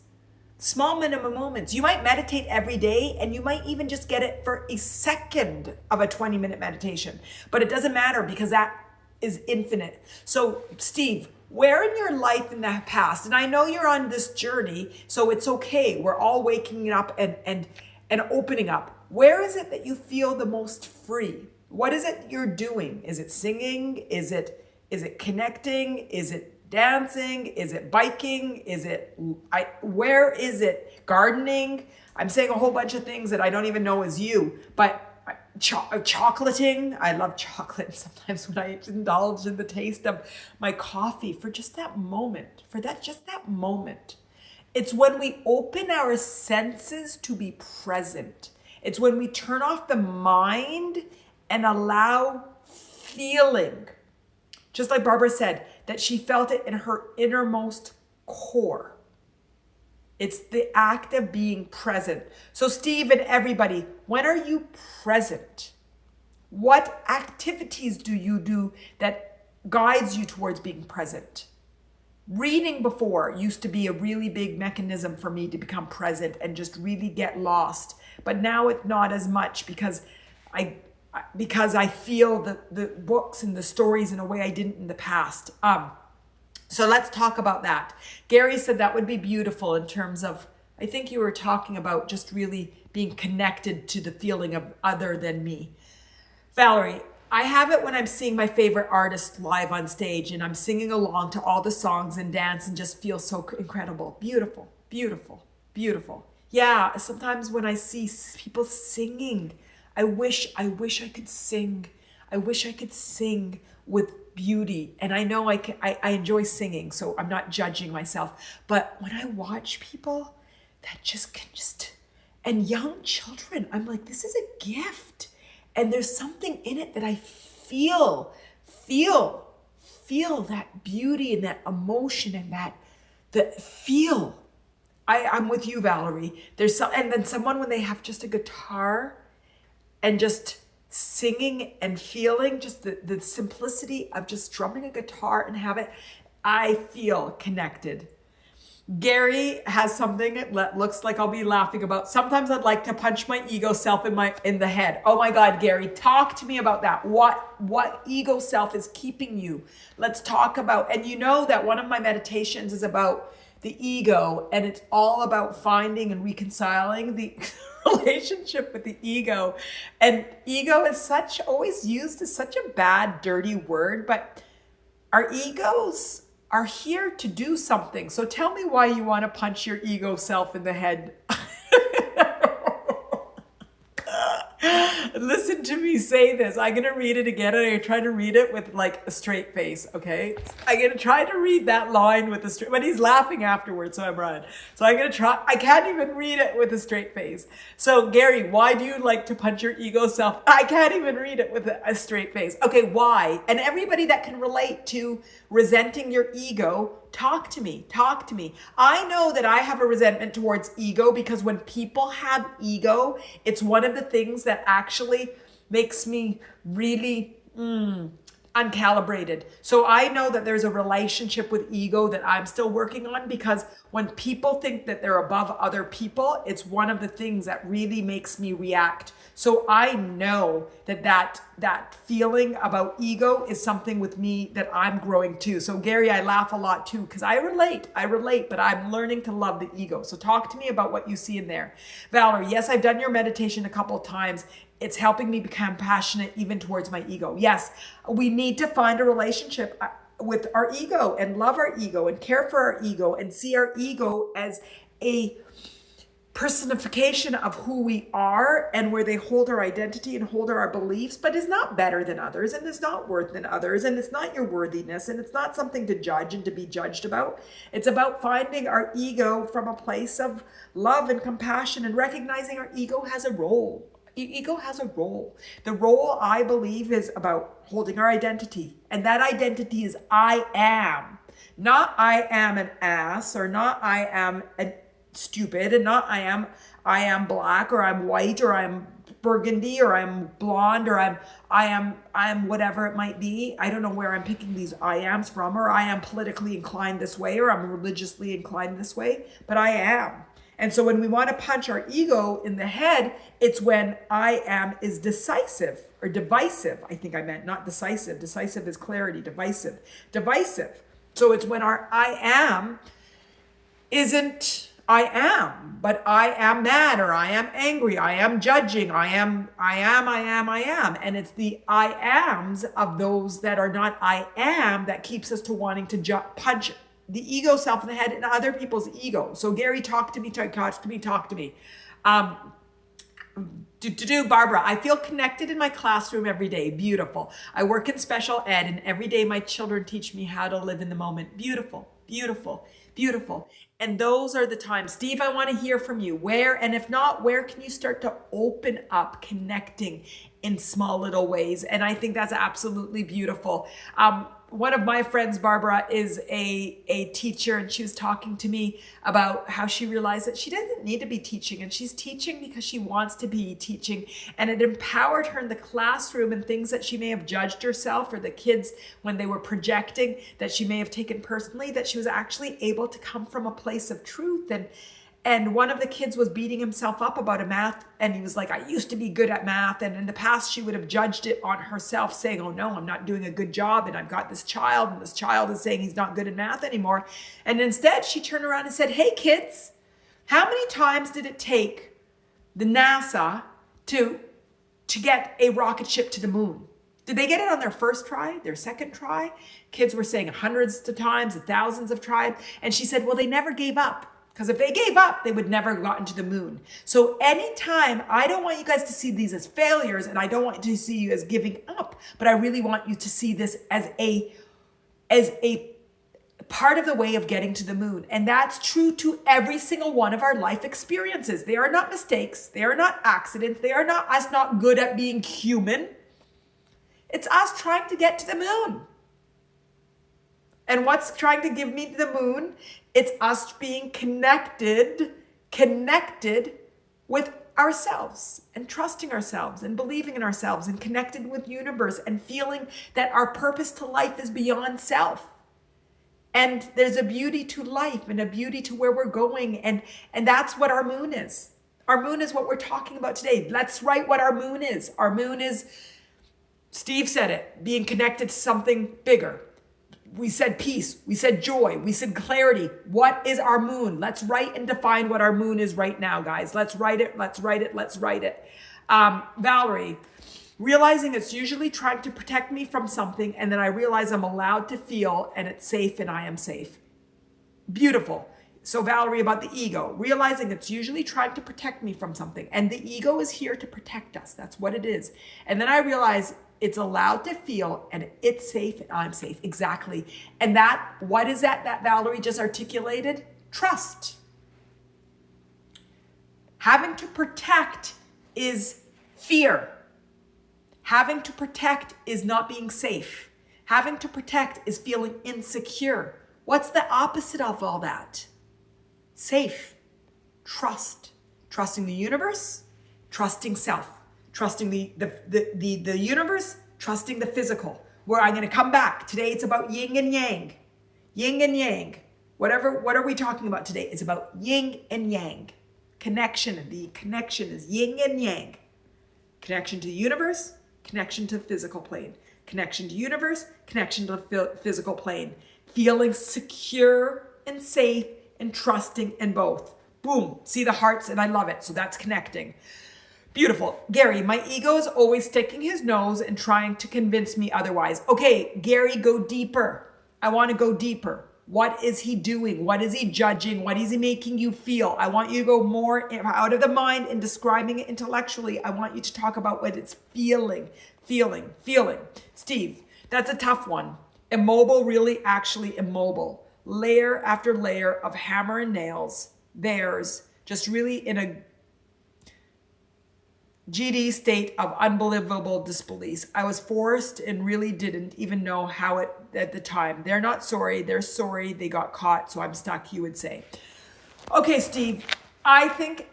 Small minimum moments. You might meditate every day and you might even just get it for a second of a 20-minute meditation, but it doesn't matter because that is infinite. So Steve, where in your life in the past, and I know you're on this journey, so it's okay. We're all waking up and opening up. Where is it that you feel the most free? What is it you're doing? Is it singing? Is it connecting? Is it dancing? Is it biking? Where is it? Gardening? I'm saying a whole bunch of things that I don't even know is you, but chocolating. I love chocolate. Sometimes when I indulge in the taste of my coffee for just that moment, just that moment. It's when we open our senses to be present. It's when we turn off the mind and allow feeling. Just like Barbara said, that she felt it in her innermost core. It's the act of being present. So Steve and everybody, when are you present? What activities do you do that guides you towards being present? Reading before used to be a really big mechanism for me to become present and just really get lost. But now it's not as much because I feel the books and the stories in a way I didn't in the past. So let's talk about that. Gary said that would be beautiful in terms of, I think you were talking about just really being connected to the feeling of other than me. Valerie, I have it when I'm seeing my favorite artist live on stage and I'm singing along to all the songs and dance and just feel so incredible. Beautiful, beautiful, beautiful. Yeah, sometimes when I see people singing, I wish I could sing. I wish I could sing with beauty. And I know I enjoy singing, so I'm not judging myself. But when I watch people that and young children, I'm like, this is a gift. And there's something in it that I feel that beauty and that emotion and that feel. I'm with you, Valerie. And then someone when they have just a guitar and just singing and feeling just the simplicity of just strumming a guitar and have it, I feel connected. Gary has something that looks like I'll be laughing about. Sometimes I'd like to punch my ego self in the head. Oh my God, Gary, talk to me about that. What ego self is keeping you? Let's talk about, and you know that one of my meditations is about the ego, and it's all about finding and reconciling the relationship with the ego. And ego is always used as such a bad, dirty word, but our egos are here to do something. So tell me why you want to punch your ego self in the head. Listen to me say this. I'm going to read it again, and I'm going to try to read it with like a straight face, okay? I'm going to try to read that line with a straight, but he's laughing afterwards, so I'm right. So I'm going to try. I can't even read it with a straight face. So Gary, why do you like to punch your ego self? I can't even read it with a straight face. Okay, why? And everybody that can relate to resenting your ego, talk to me, talk to me. I know that I have a resentment towards ego because when people have ego, it's one of the things that actually makes me really uncalibrated. So I know that there's a relationship with ego that I'm still working on, because when people think that they're above other people, it's one of the things that really makes me react. So I know that feeling about ego is something with me that I'm growing too. So Gary, I laugh a lot too, because I relate, but I'm learning to love the ego. So talk to me about what you see in there. Valerie, yes, I've done your meditation a couple of times. It's helping me become passionate even towards my ego. Yes, we need to find a relationship with our ego and love our ego and care for our ego and see our ego as a personification of who we are and where they hold our identity and hold our beliefs, but is not better than others and is not worth than others, and it's not your worthiness, and it's not something to judge and to be judged about. It's about finding our ego from a place of love and compassion and recognizing our ego has a role. Ego has a role. The role, I believe, is about holding our identity. And that identity is I am. Not I am an ass, or not I am stupid, and not I am black, or I'm white, or I'm burgundy, or I'm blonde, or I am whatever it might be. I don't know where I'm picking these I ams from, or I am politically inclined this way, or I'm religiously inclined this way, but I am. And so when we want to punch our ego in the head, it's when I am is decisive or divisive. I think I meant not decisive. Decisive is clarity. Divisive. So it's when our I am isn't I am, but I am mad, or I am angry, I am judging, I am. And it's the I ams of those that are not I am that keeps us to wanting to punch the ego self in the head and other people's ego. So Gary, talk to me. Barbara, I feel connected in my classroom every day. Beautiful. I work in special ed, and every day my children teach me how to live in the moment. Beautiful. And those are the times. Steve, I want to hear from you. Where, and if not, where can you start to open up connecting in small little ways? And I think that's absolutely beautiful. One of my friends, Barbara, is a teacher, and she was talking to me about how she realized that she doesn't need to be teaching, and she's teaching because she wants to be teaching, and it empowered her in the classroom, and things that she may have judged herself or the kids when they were projecting that she may have taken personally, that she was actually able to come from a place of truth. And one of the kids was beating himself up about a math, and he was like, I used to be good at math. And in the past, she would have judged it on herself, saying, oh no, I'm not doing a good job. And I've got this child, and this child is saying he's not good at math anymore. And instead, she turned around and said, hey kids, how many times did it take the NASA to get a rocket ship to the moon? Did they get it on their first try, their second try? Kids were saying hundreds of times, thousands of tries. And she said, well, they never gave up. Because if they gave up, they would never have gotten to the moon. So anytime, I don't want you guys to see these as failures, and I don't want you to see you as giving up, but I really want you to see this as a part of the way of getting to the moon. And that's true to every single one of our life experiences. They are not mistakes. They are not accidents. They are not us not good at being human. It's us trying to get to the moon. And what's trying to give me the moon? It's us being connected with ourselves and trusting ourselves and believing in ourselves and connected with the universe and feeling that our purpose to life is beyond self. And there's a beauty to life and a beauty to where we're going. And that's what our moon is. Our moon is what we're talking about today. Let's write what our moon is. Our moon is, Steve said it, being connected to something bigger. We said peace, we said joy, we said clarity. What is our moon? Let's write and define what our moon is right now, guys. Let's write it. Valerie, Realizing it's usually trying to protect me from something, and then I realize I'm allowed to feel and it's safe and I am safe. Beautiful. So Valerie, about the ego, realizing it's usually trying to protect me from something, and the ego is here to protect us. That's what it is. And then I realize it's allowed to feel and it's safe and I'm safe. Exactly. And that, what is that Valerie just articulated? Trust. Having to protect is fear. Having to protect is not being safe. Having to protect is feeling insecure. What's the opposite of all that? Safe. Trust. Trusting the universe, trusting self. Trusting the universe, trusting the physical. Where I'm going to come back. Today it's about yin and yang. Yin and yang. What are we talking about today? It's about yin and yang. Connection. The connection is yin and yang. Connection to the universe, connection to the physical plane. Connection to universe, connection to the physical plane. Feeling secure and safe and trusting in both. Boom. See the hearts, and I love it. So that's connecting. Beautiful. Gary, my ego is always sticking his nose and trying to convince me otherwise. Okay, Gary, go deeper. I want to go deeper. What is he doing? What is he judging? What is he making you feel? I want you to go more out of the mind and describing it intellectually. I want you to talk about what it's feeling. Steve, that's a tough one. Immobile, really actually immobile. Layer after layer of hammer and nails. There's just really in a GD state of unbelievable disbelief. I was forced and really didn't even know how it at the time. They're not sorry. They're sorry they got caught. So I'm stuck, you would say. Okay, Steve, I think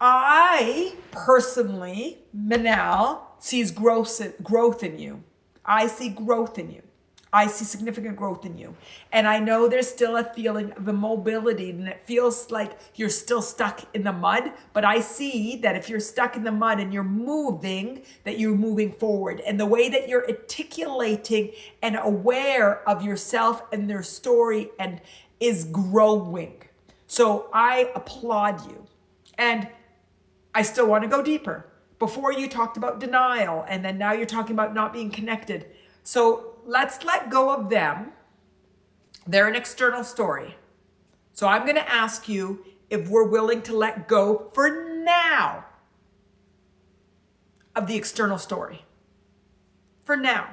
I personally, Manal, sees growth in you. I see growth in you. I see significant growth in you. And I know there's still a feeling of immobility and it feels like you're still stuck in the mud, but I see that if you're stuck in the mud and you're moving, that you're moving forward. And the way that you're articulating and aware of yourself and their story and is growing. So I applaud you. And I still want to go deeper. Before you talked about denial, and then now you're talking about not being connected. So let's let go of them. They're an external story. So I'm going to ask you if we're willing to let go for now of the external story. For now.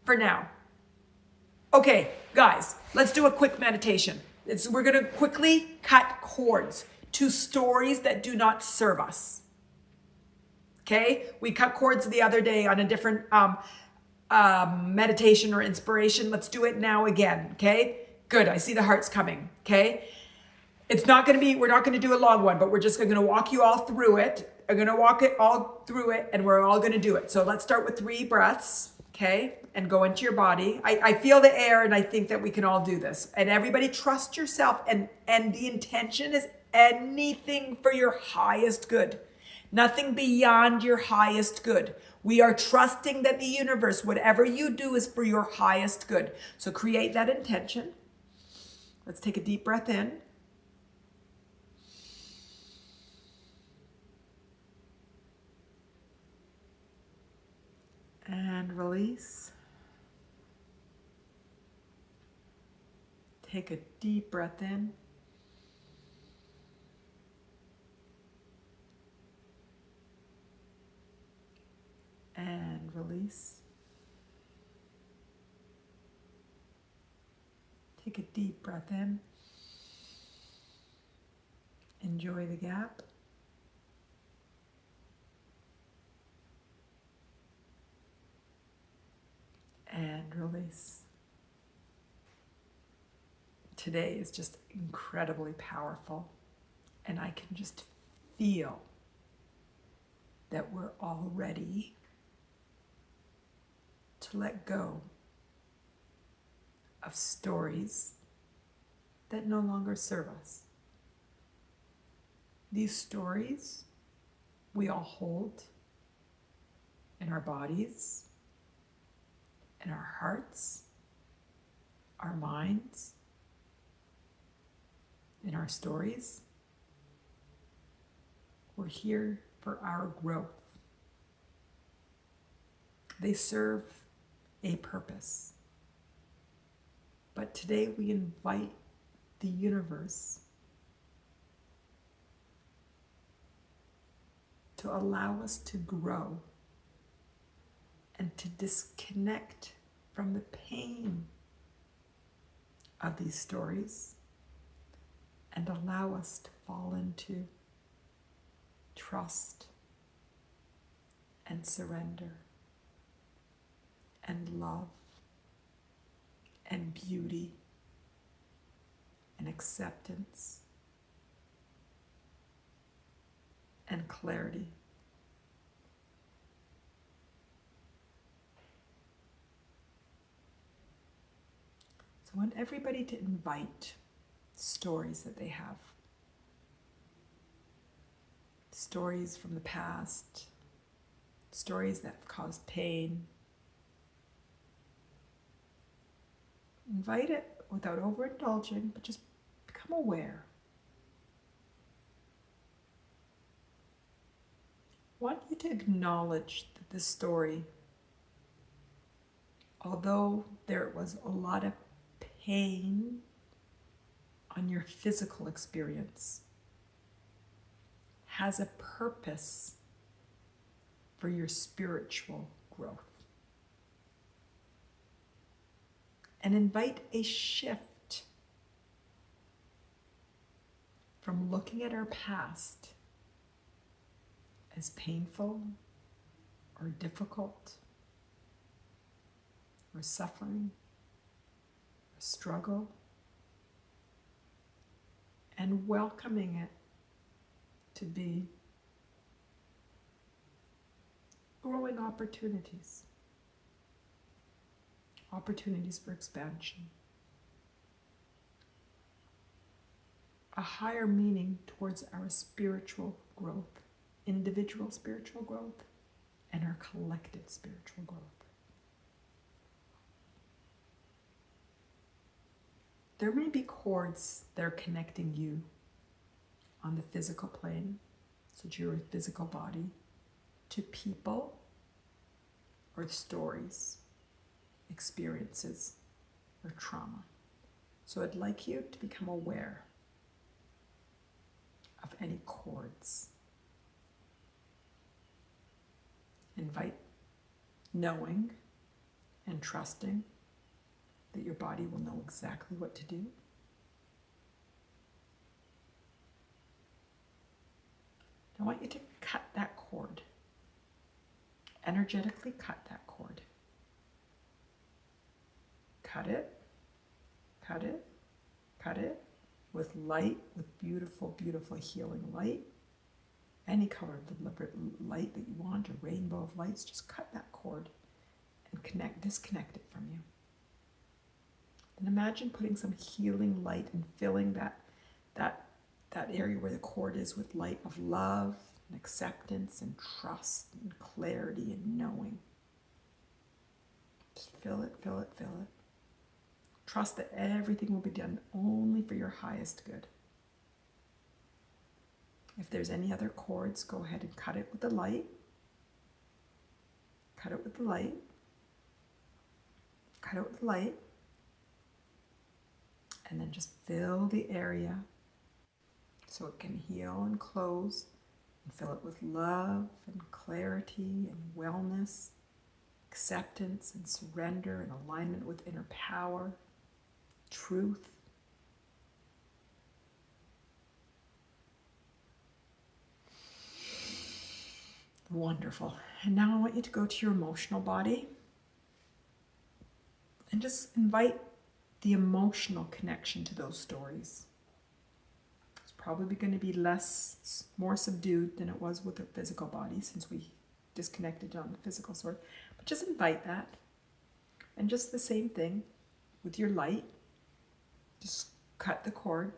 For now. Okay, guys, let's do a quick meditation. We're going to quickly cut cords to stories that do not serve us. Okay? We cut cords the other day on a different meditation or inspiration. Let's do it now again. Okay? Good. I see the hearts coming. Okay? It's not going to be, we're not going to do a long one, but we're just going to walk you all through it. I'm going to walk it all through it and we're all going to do it. So let's start with 3 breaths. Okay? And go into your body. I feel the air and I think that we can all do this. And everybody trust yourself and the intention is anything for your highest good. Nothing beyond your highest good. We are trusting that the universe, whatever you do is for your highest good. So create that intention. Let's take a deep breath in. And release. Take a deep breath in. And release. Take a deep breath in. Enjoy the gap. And release. Today is just incredibly powerful, and I can just feel that we're all ready to let go of stories that no longer serve us. These stories we all hold in our bodies, in our hearts, our minds, in our stories. We're here for our growth. They serve a purpose. But today we invite the universe to allow us to grow and to disconnect from the pain of these stories and allow us to fall into trust and surrender and love and beauty and acceptance and clarity. So I want everybody to invite stories that they have. Stories from the past, stories that have caused pain. Invite it without overindulging, but just become aware. I want you to acknowledge that this story, although there was a lot of pain on your physical experience, has a purpose for your spiritual growth. And invite a shift from looking at our past as painful or difficult or suffering or struggle, and welcoming it to be growing opportunities. Opportunities for expansion, a higher meaning towards our spiritual growth, individual spiritual growth, and our collective spiritual growth. There may be cords that are connecting you on the physical plane, so to your physical body, to people or stories, experiences, or trauma. So I'd like you to become aware of any cords. Invite knowing and trusting that your body will know exactly what to do. I want you to cut that cord. Energetically cut that cord. Cut it, cut it, cut it with light, with beautiful, beautiful healing light. Any color of deliberate light that you want, a rainbow of lights, just cut that cord and disconnect it from you. And imagine putting some healing light and filling that area where the cord is with light of love and acceptance and trust and clarity and knowing. Just fill it, fill it, fill it. Trust that everything will be done only for your highest good. If there's any other cords, go ahead and cut it with the light. Cut it with the light. Cut it with the light. And then just fill the area so it can heal and close. And fill it with love and clarity and wellness, acceptance and surrender and alignment with inner power, truth. Wonderful. And now I want you to go to your emotional body and just invite the emotional connection to those stories. It's probably going to be more subdued than it was with the physical body since we disconnected on the physical sort. But just invite that. And just the same thing with your light. Just cut the cord.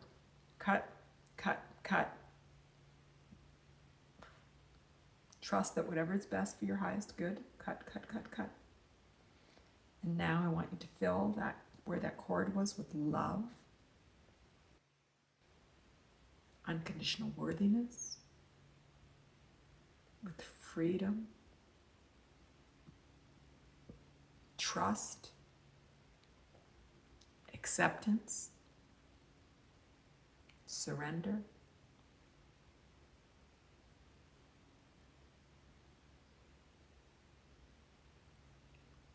Cut, cut, cut. Trust that whatever is best for your highest good. Cut, cut, cut, cut. And now I want you to fill that where that cord was with love, unconditional worthiness, with freedom, trust, acceptance, surrender.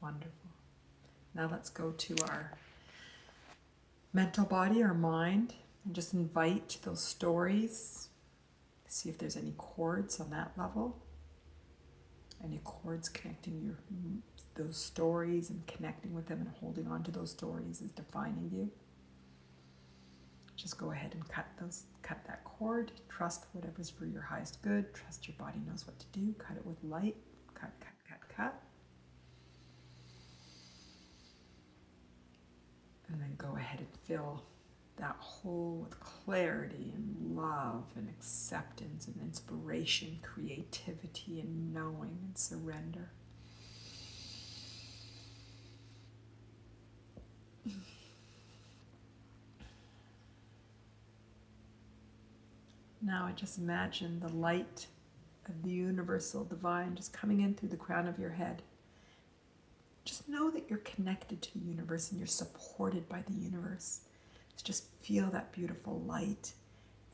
Wonderful. Now let's go to our mental body, our mind, and just invite those stories. See if there's any chords on that level. Any chords connecting those stories and connecting with them and holding on to those stories is defining you. Just go ahead and cut that cord. Trust whatever's for your highest good. Trust your body knows what to do. Cut it with light. Cut, cut, cut, cut. And then go ahead and fill that hole with clarity and love and acceptance and inspiration, creativity and knowing and surrender. Now I just imagine the light of the universal divine just coming in through the crown of your head. Just know that you're connected to the universe and you're supported by the universe. Just feel that beautiful light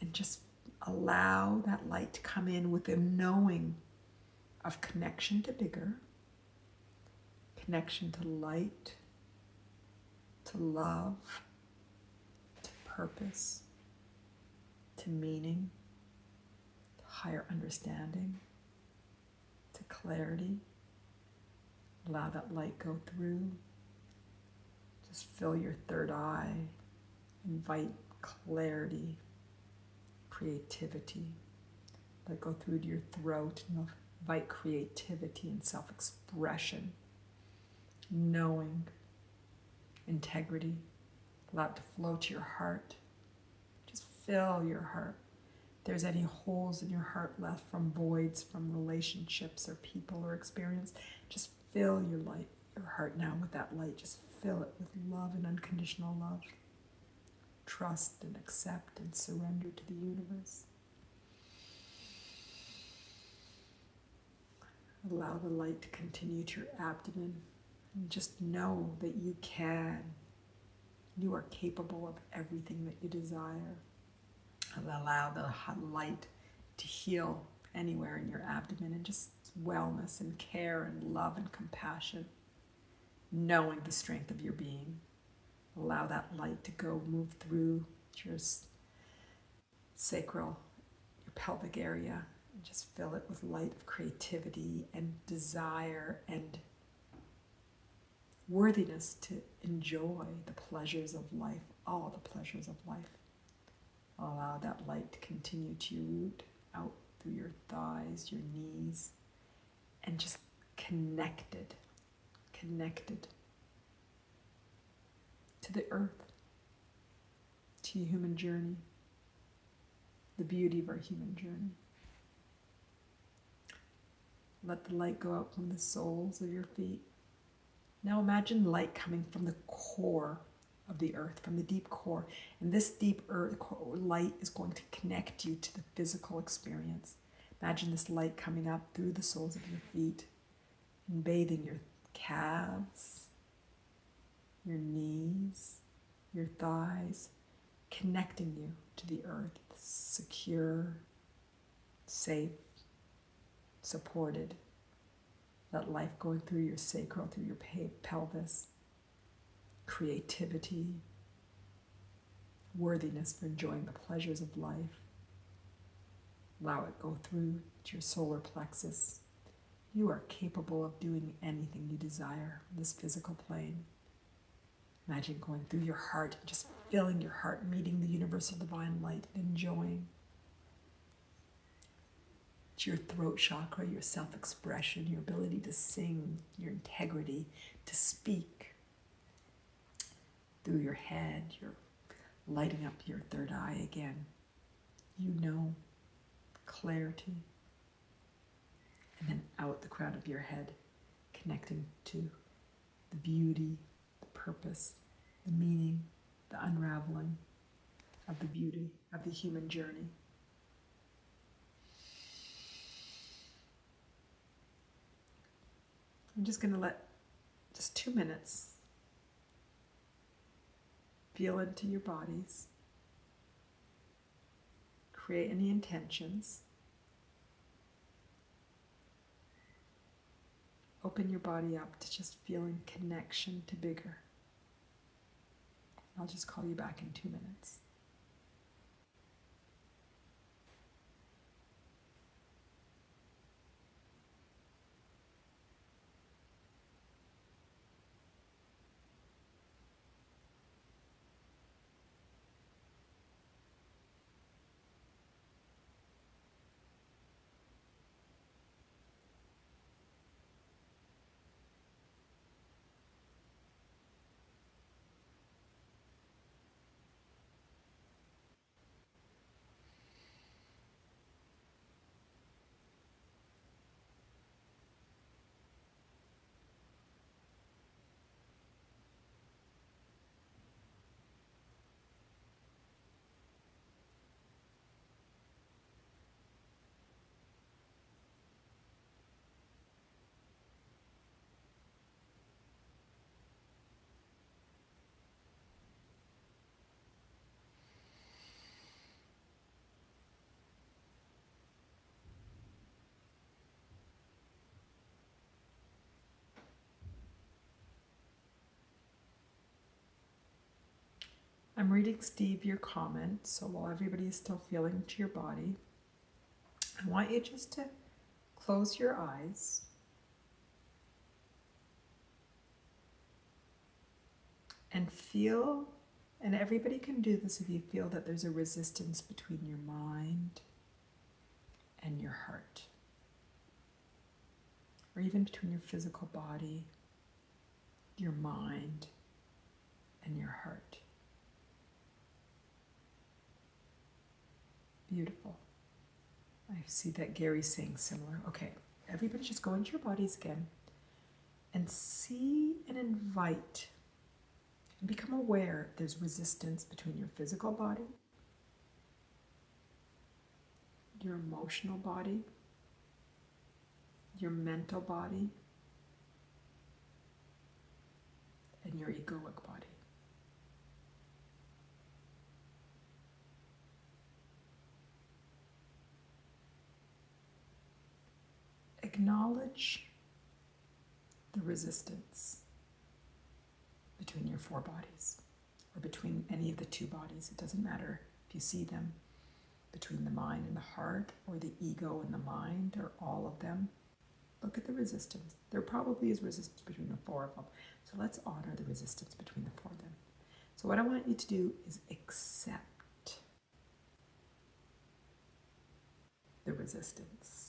and just allow that light to come in with a knowing of connection to bigger, connection to light, to love, to purpose, to meaning, to higher understanding, to clarity. Allow that light go through. Just fill your third eye. Invite clarity, creativity. Let it go through to your throat. Invite creativity and self-expression, knowing, integrity. Allow it to flow to your heart. Just fill your heart. If there's any holes in your heart left from voids, from relationships or people or experience, just fill your heart now with that light. Just fill it with love and unconditional love. Trust and accept and surrender to the universe. Allow the light to continue to your abdomen and just know that you can. You are capable of everything that you desire. Allow the light to heal anywhere in your abdomen and just wellness and care and love and compassion, knowing the strength of your being. Allow that light to go move through your sacral, your pelvic area, and just fill it with light of creativity and desire and worthiness to enjoy the pleasures of life, all the pleasures of life. Allow that light to continue to root out through your thighs, your knees, and just connected to the earth, to your human journey, the beauty of our human journey. Let the light go out from the soles of your feet. Now imagine light coming from the core of the earth, from the deep core. And this deep earth light is going to connect you to the physical experience. Imagine this light coming up through the soles of your feet and bathing your calves, your knees, your thighs, connecting you to the earth, secure, safe, supported. That life going through your sacral, through your pelvis, creativity, worthiness for enjoying the pleasures of life. Allow it go through to your solar plexus. You are capable of doing anything you desire on this physical plane. Imagine going through your heart, just filling your heart, meeting the universal divine light, and enjoying. To your throat chakra, your self-expression, your ability to sing, your integrity, to speak. Through your head, you're lighting up your third eye again. You know, clarity. And then out the crown of your head, connecting to the beauty, the purpose, the meaning, the unraveling of the beauty of the human journey. I'm just going to let Just 2 minutes. Feel into your bodies. Create any intentions. Open your body up to just feeling connection to bigger. I'll just call you back in 2 minutes. I'm reading, Steve, your comment, so while everybody is still feeling to your body, I want you just to close your eyes and feel, and everybody can do this if you feel that there's a resistance between your mind and your heart, or even between your physical body, your mind, and your heart. Beautiful. I see that Gary's saying similar. Okay, everybody just go into your bodies again and see and invite and become aware if there's resistance between your physical body, your emotional body, your mental body, and your egoic body. Acknowledge the resistance between your four bodies, or between any of the two bodies. It doesn't matter if you see them between the mind and the heart, or the ego and the mind, or all of them. Look at the resistance. There probably is resistance between the four of them. So let's honor the resistance between the four of them. So what I want you to do is accept the resistance.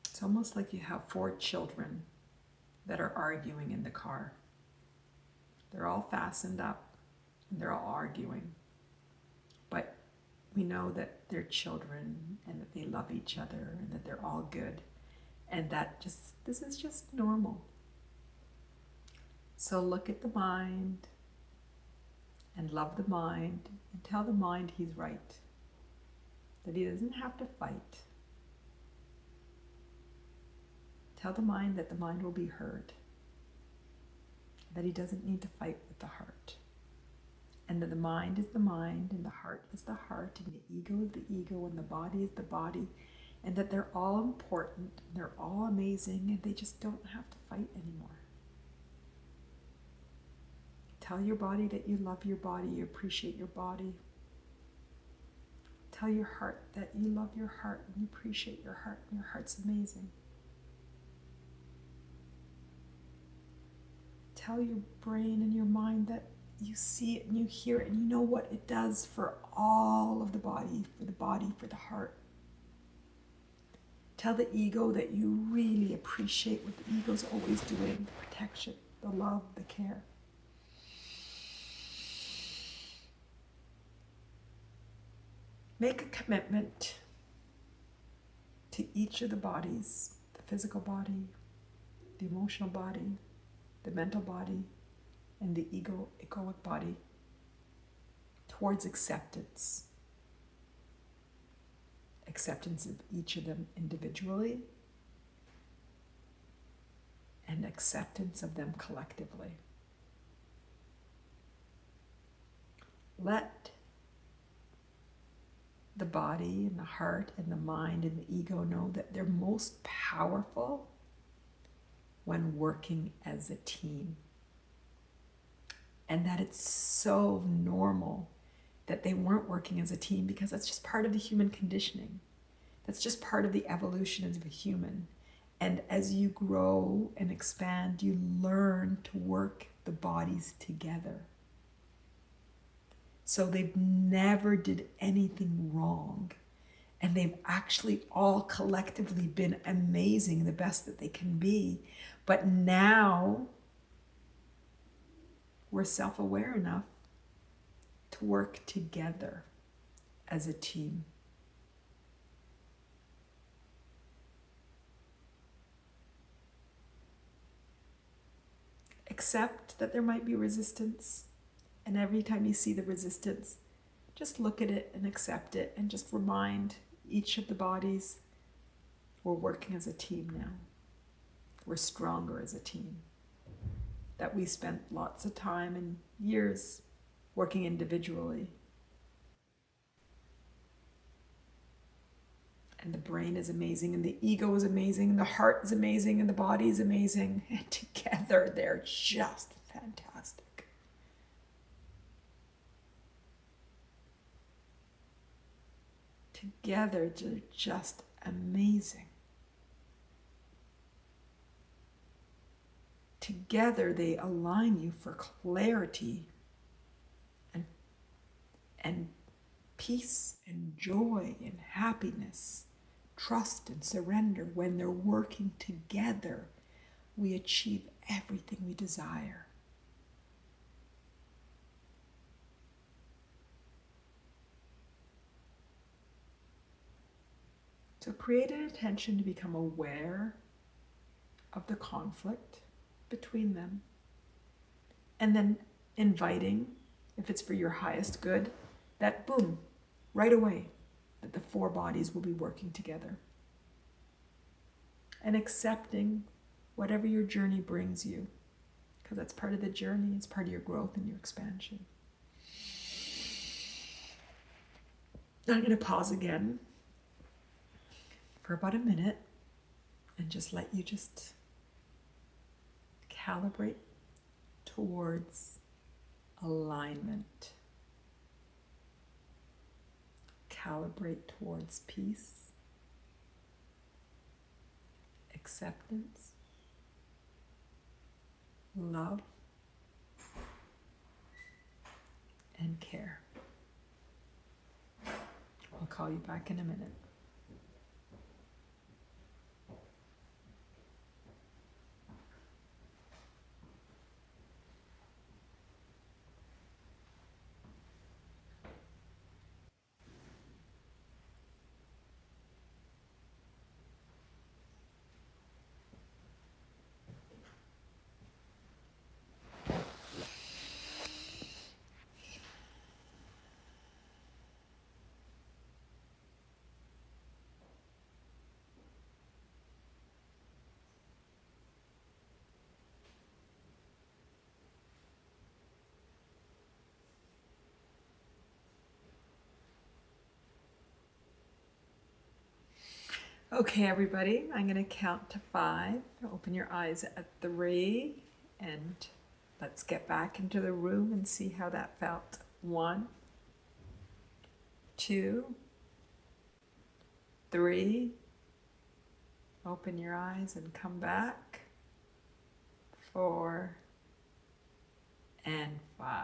It's almost like you have four children that are arguing in the car. They're all fastened up and they're all arguing. But we know that they're children and that they love each other and that they're all good. And that this is just normal. So look at the mind and love the mind and tell the mind he's right, that he doesn't have to fight. Tell the mind that the mind will be heard, that he doesn't need to fight with the heart, and that the mind is the mind and the heart is the heart and the ego is the ego and the body is the body, and that they're all important, they're all amazing, and they just don't have to fight anymore. Tell your body that you love your body, you appreciate your body. Tell your heart that you love your heart and you appreciate your heart, and your heart's amazing. Tell your brain and your mind that you see it and you hear it and you know what it does for all of the body, for the heart. Tell the ego that you really appreciate what the ego's always doing, the protection, the love, the care. Make a commitment to each of the bodies, the physical body, the emotional body, the mental body, and the egoic body, towards acceptance. Acceptance of each of them individually, and acceptance of them collectively. Let the body and the heart and the mind and the ego know that they're most powerful when working as a team. And that it's so normal that they weren't working as a team, because that's just part of the human conditioning. That's just part of the evolution of a human. And as you grow and expand, you learn to work the bodies together. So they've never did anything wrong. And they've actually all collectively been amazing, the best that they can be. But now we're self-aware enough to work together as a team. Accept that there might be resistance. And every time you see the resistance, just look at it and accept it, and just remind each of the bodies, we're working as a team now. We're stronger as a team. That we spent lots of time and years working individually. And the brain is amazing, and the ego is amazing, and the heart is amazing, and the body is amazing. And together they're just fantastic. Together they're just amazing. Together they align you for clarity and peace and joy and happiness, trust and surrender. When they're working together, we achieve everything we desire. So create an intention to become aware of the conflict between them, and then inviting, if it's for your highest good, that boom, right away, that the four bodies will be working together. And accepting whatever your journey brings you, because that's part of the journey, it's part of your growth and your expansion. I'm going to pause again for about a minute and just let you just calibrate towards alignment. Calibrate towards peace, acceptance, love, and care. I'll call you back in a minute. Okay, everybody, I'm going to count to 5. Open your eyes at 3, and let's get back into the room and see how that felt. 1, 2, 3. Open your eyes and come back. 4 and 5.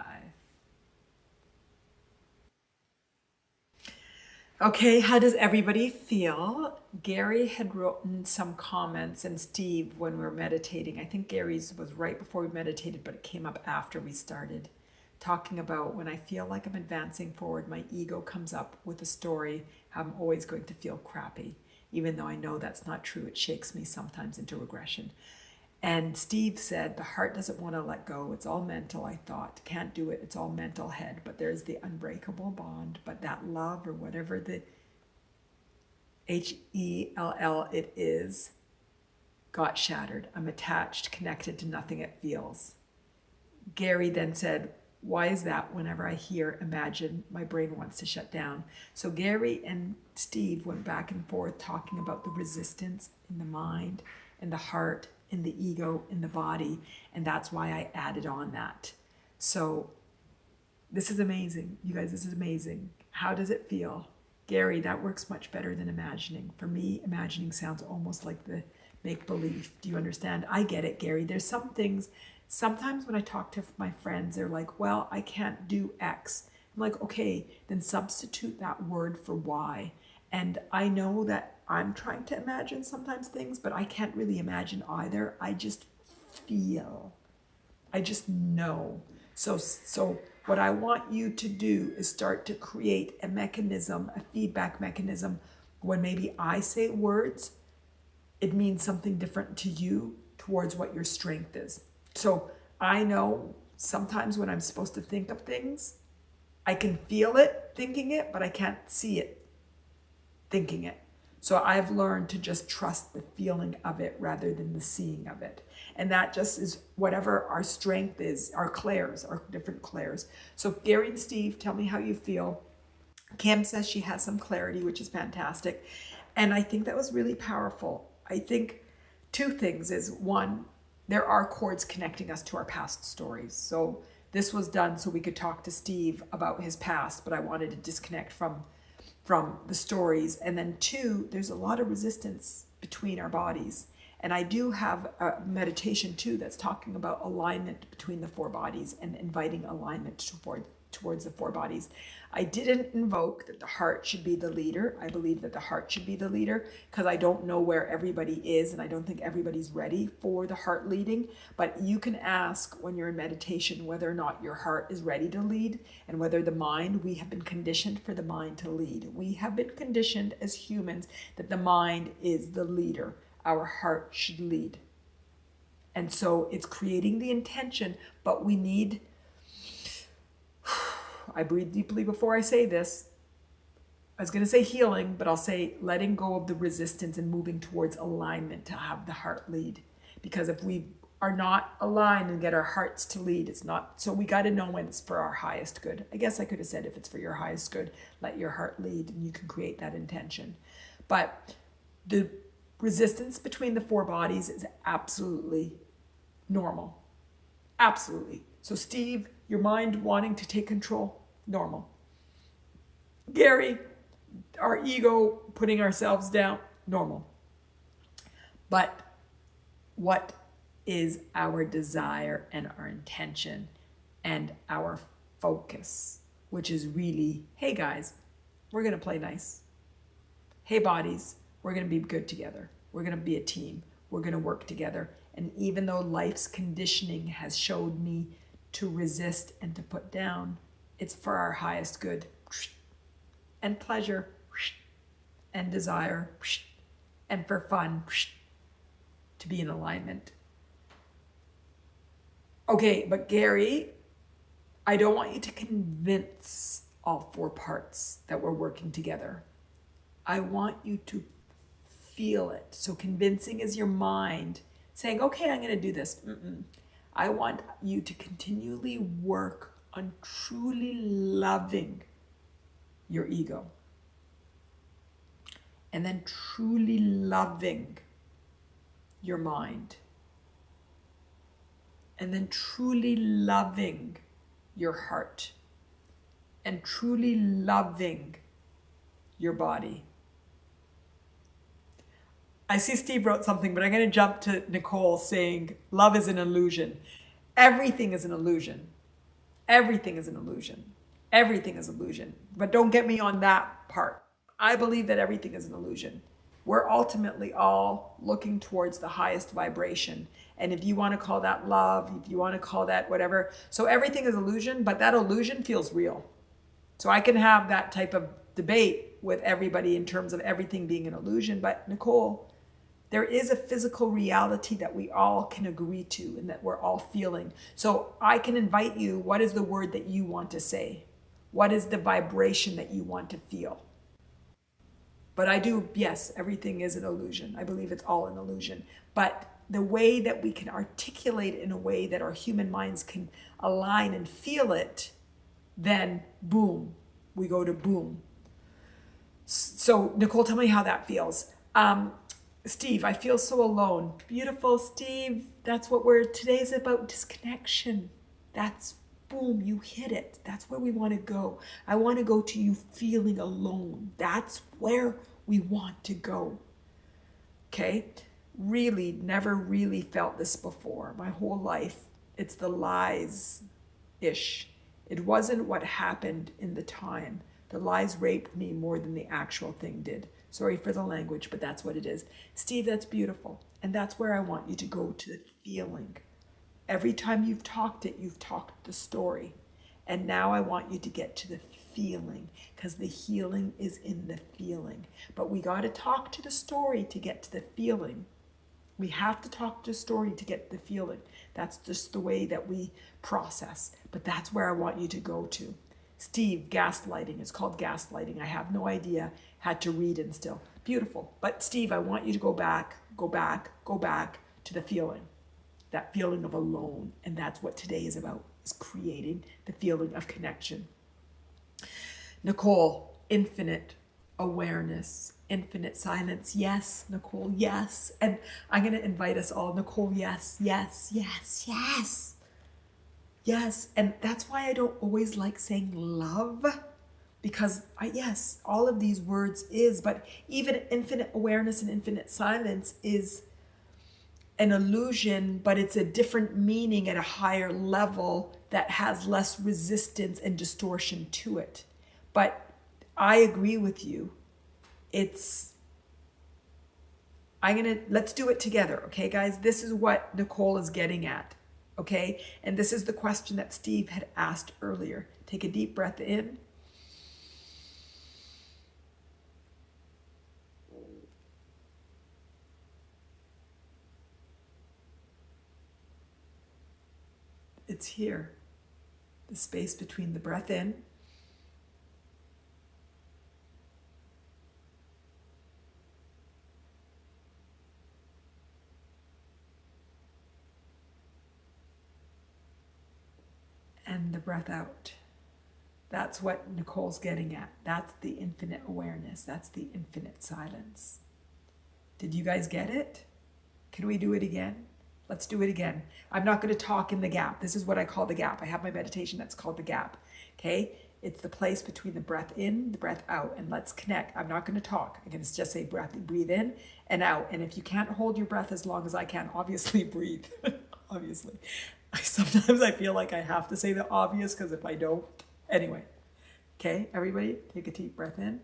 Okay, how does everybody feel? Gary had written some comments, and Steve, when we were meditating, I think Gary's was right before we meditated, but it came up after we started, talking about when I feel like I'm advancing forward, my ego comes up with a story, how I'm always going to feel crappy, even though I know that's not true. It shakes me sometimes into regression. And Steve said, the heart doesn't want to let go. It's all mental, I thought. Can't do it. It's all mental head. But there's the unbreakable bond. But that love, or whatever the HELL it is, got shattered. I'm attached, connected to nothing it feels. Gary then said, why is that? Whenever I hear imagine, my brain wants to shut down. So Gary and Steve went back and forth talking about the resistance in the mind, in the heart, in the ego, in the body. And that's why I added on that. So this is amazing. You guys, this is amazing. How does it feel? Gary, that works much better than imagining. For me, imagining sounds almost like the make-believe. Do you understand? I get it, Gary. There's some things, sometimes when I talk to my friends, they're like, well, I can't do X. I'm like, okay, then substitute that word for Y. And I know that I'm trying to imagine sometimes things, but I can't really imagine either. I just feel. I just know. So what I want you to do is start to create a mechanism, a feedback mechanism. When maybe I say words, it means something different to you towards what your strength is. So I know sometimes when I'm supposed to think of things, I can feel it thinking it, but I can't see it thinking it. So I've learned to just trust the feeling of it rather than the seeing of it. And that just is whatever our strength is, our clairs, our different clairs. So Gary and Steve, tell me how you feel. Kim says she has some clarity, which is fantastic. And I think that was really powerful. I think two things is, one, there are cords connecting us to our past stories. So this was done so we could talk to Steve about his past, but I wanted to disconnect from the stories. And then two, there's a lot of resistance between our bodies. And I do have a meditation too that's talking about alignment between the four bodies and inviting alignment towards the four bodies. I didn't invoke that the heart should be the leader. I believe that the heart should be the leader because I don't know where everybody is and I don't think everybody's ready for the heart leading. But you can ask when you're in meditation whether or not your heart is ready to lead and whether the mind, we have been conditioned for the mind to lead. We have been conditioned as humans that the mind is the leader. Our heart should lead. And so it's creating the intention, but we need, I breathe deeply before I say this. I was going to say healing, but I'll say letting go of the resistance and moving towards alignment to have the heart lead. Because if we are not aligned and get our hearts to lead, it's not, so we got to know when it's for our highest good. I guess I could have said if it's for your highest good, let your heart lead and you can create that intention. But the resistance between the four bodies is absolutely normal. Absolutely. So Steve, your mind wanting to take control, normal. Gary, our ego putting ourselves down, normal. But what is our desire and our intention and our focus, which is really, hey guys, we're going to play nice. Hey bodies, we're going to be good together. We're going to be a team. We're going to work together. And even though life's conditioning has showed me to resist and to put down, it's for our highest good and pleasure and desire and for fun to be in alignment. Okay, but Gary, I don't want you to convince all four parts that we're working together. I want you to feel it. So convincing is your mind saying, okay, I'm going to do this. I want you to continually work on truly loving your ego. And then truly loving your mind. And then truly loving your heart. And truly loving your body. I see Steve wrote something, but I'm going to jump to Nicole saying, love is an illusion. Everything is an illusion. Everything is an illusion. Everything is illusion. But don't get me on that part. I believe that everything is an illusion. We're ultimately all looking towards the highest vibration. And if you want to call that love, if you want to call that whatever. So everything is illusion, but that illusion feels real. So I can have that type of debate with everybody in terms of everything being an illusion. But Nicole, there is a physical reality that we all can agree to and that we're all feeling. So I can invite you, what is the word that you want to say? What is the vibration that you want to feel? But I do, yes, everything is an illusion. I believe it's all an illusion. But the way that we can articulate it in a way that our human minds can align and feel it, then boom, we go to boom. So Nicole, tell me how that feels. Steve, I feel so alone. Beautiful, Steve. That's what today's about, disconnection. That's boom, you hit it. That's where we want to go. I want to go to you feeling alone. That's where we want to go. Okay? Really, never really felt this before. My whole life, it's the lies-ish. It wasn't what happened in the time. The lies raped me more than the actual thing did. Sorry for the language, but that's what it is. Steve, that's beautiful. And that's where I want you to go, to the feeling. Every time you've talked it, you've talked the story. And now I want you to get to the feeling, because the healing is in the feeling. But we got to talk to the story to get to the feeling. We have to talk to the story to get the feeling. That's just the way that we process. But that's where I want you to go to. Steve, gaslighting. It's called gaslighting. I have no idea. Had to read and still. Beautiful. But Steve, I want you to go back to the feeling. That feeling of alone. And that's what today is about, is creating the feeling of connection. Nicole, infinite awareness, infinite silence. Yes, Nicole, yes. And I'm going to invite us all. Nicole, yes, yes, yes, yes. Yes, and that's why I don't always like saying love, because yes, all of these words is, but even infinite awareness and infinite silence is an illusion, but it's a different meaning at a higher level that has less resistance and distortion to it. But I agree with you. Let's do it together, okay, guys? This is what Nicole is getting at. Okay, and this is the question that Steve had asked earlier. Take a deep breath in. It's here, the space between the breath in and the breath out. That's what Nicole's getting at. That's the infinite awareness. That's the infinite silence. Did you guys get it? Can we do it again? Let's do it again. I'm not going to talk in the gap. This is what I call the gap. I have my meditation that's called the gap. Okay? It's the place between the breath in, the breath out. And let's connect. I'm not going to talk. I'm going to just say breathe in and out. And if you can't hold your breath as long as I can, obviously breathe. Obviously. Sometimes I feel like I have to say the obvious, because if I don't, anyway. Okay, everybody, take a deep breath in.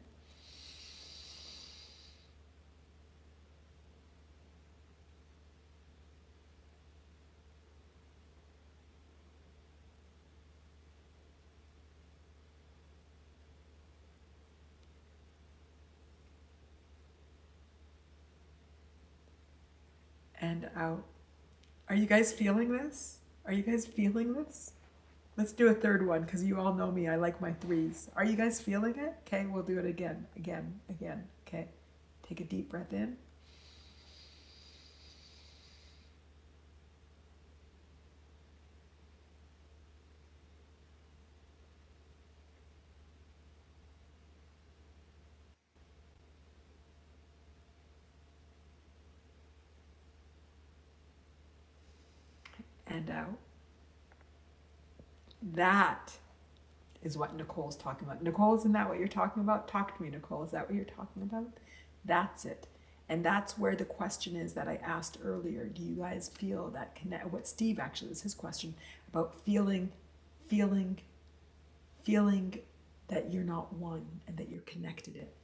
And out. Are you guys feeling this? Are you guys feeling this? Let's do a third one, because you all know me. I like my threes. Are you guys feeling it? Okay, we'll do it again. Okay, take a deep breath in. And out. That is what Nicole's talking about. Nicole, isn't that what you're talking about? Talk to me, Nicole. Is that what you're talking about? That's it. And that's where the question is that I asked earlier. Do you guys feel that connect? What Steve actually was his question about feeling that you're not one and that you're connected. It.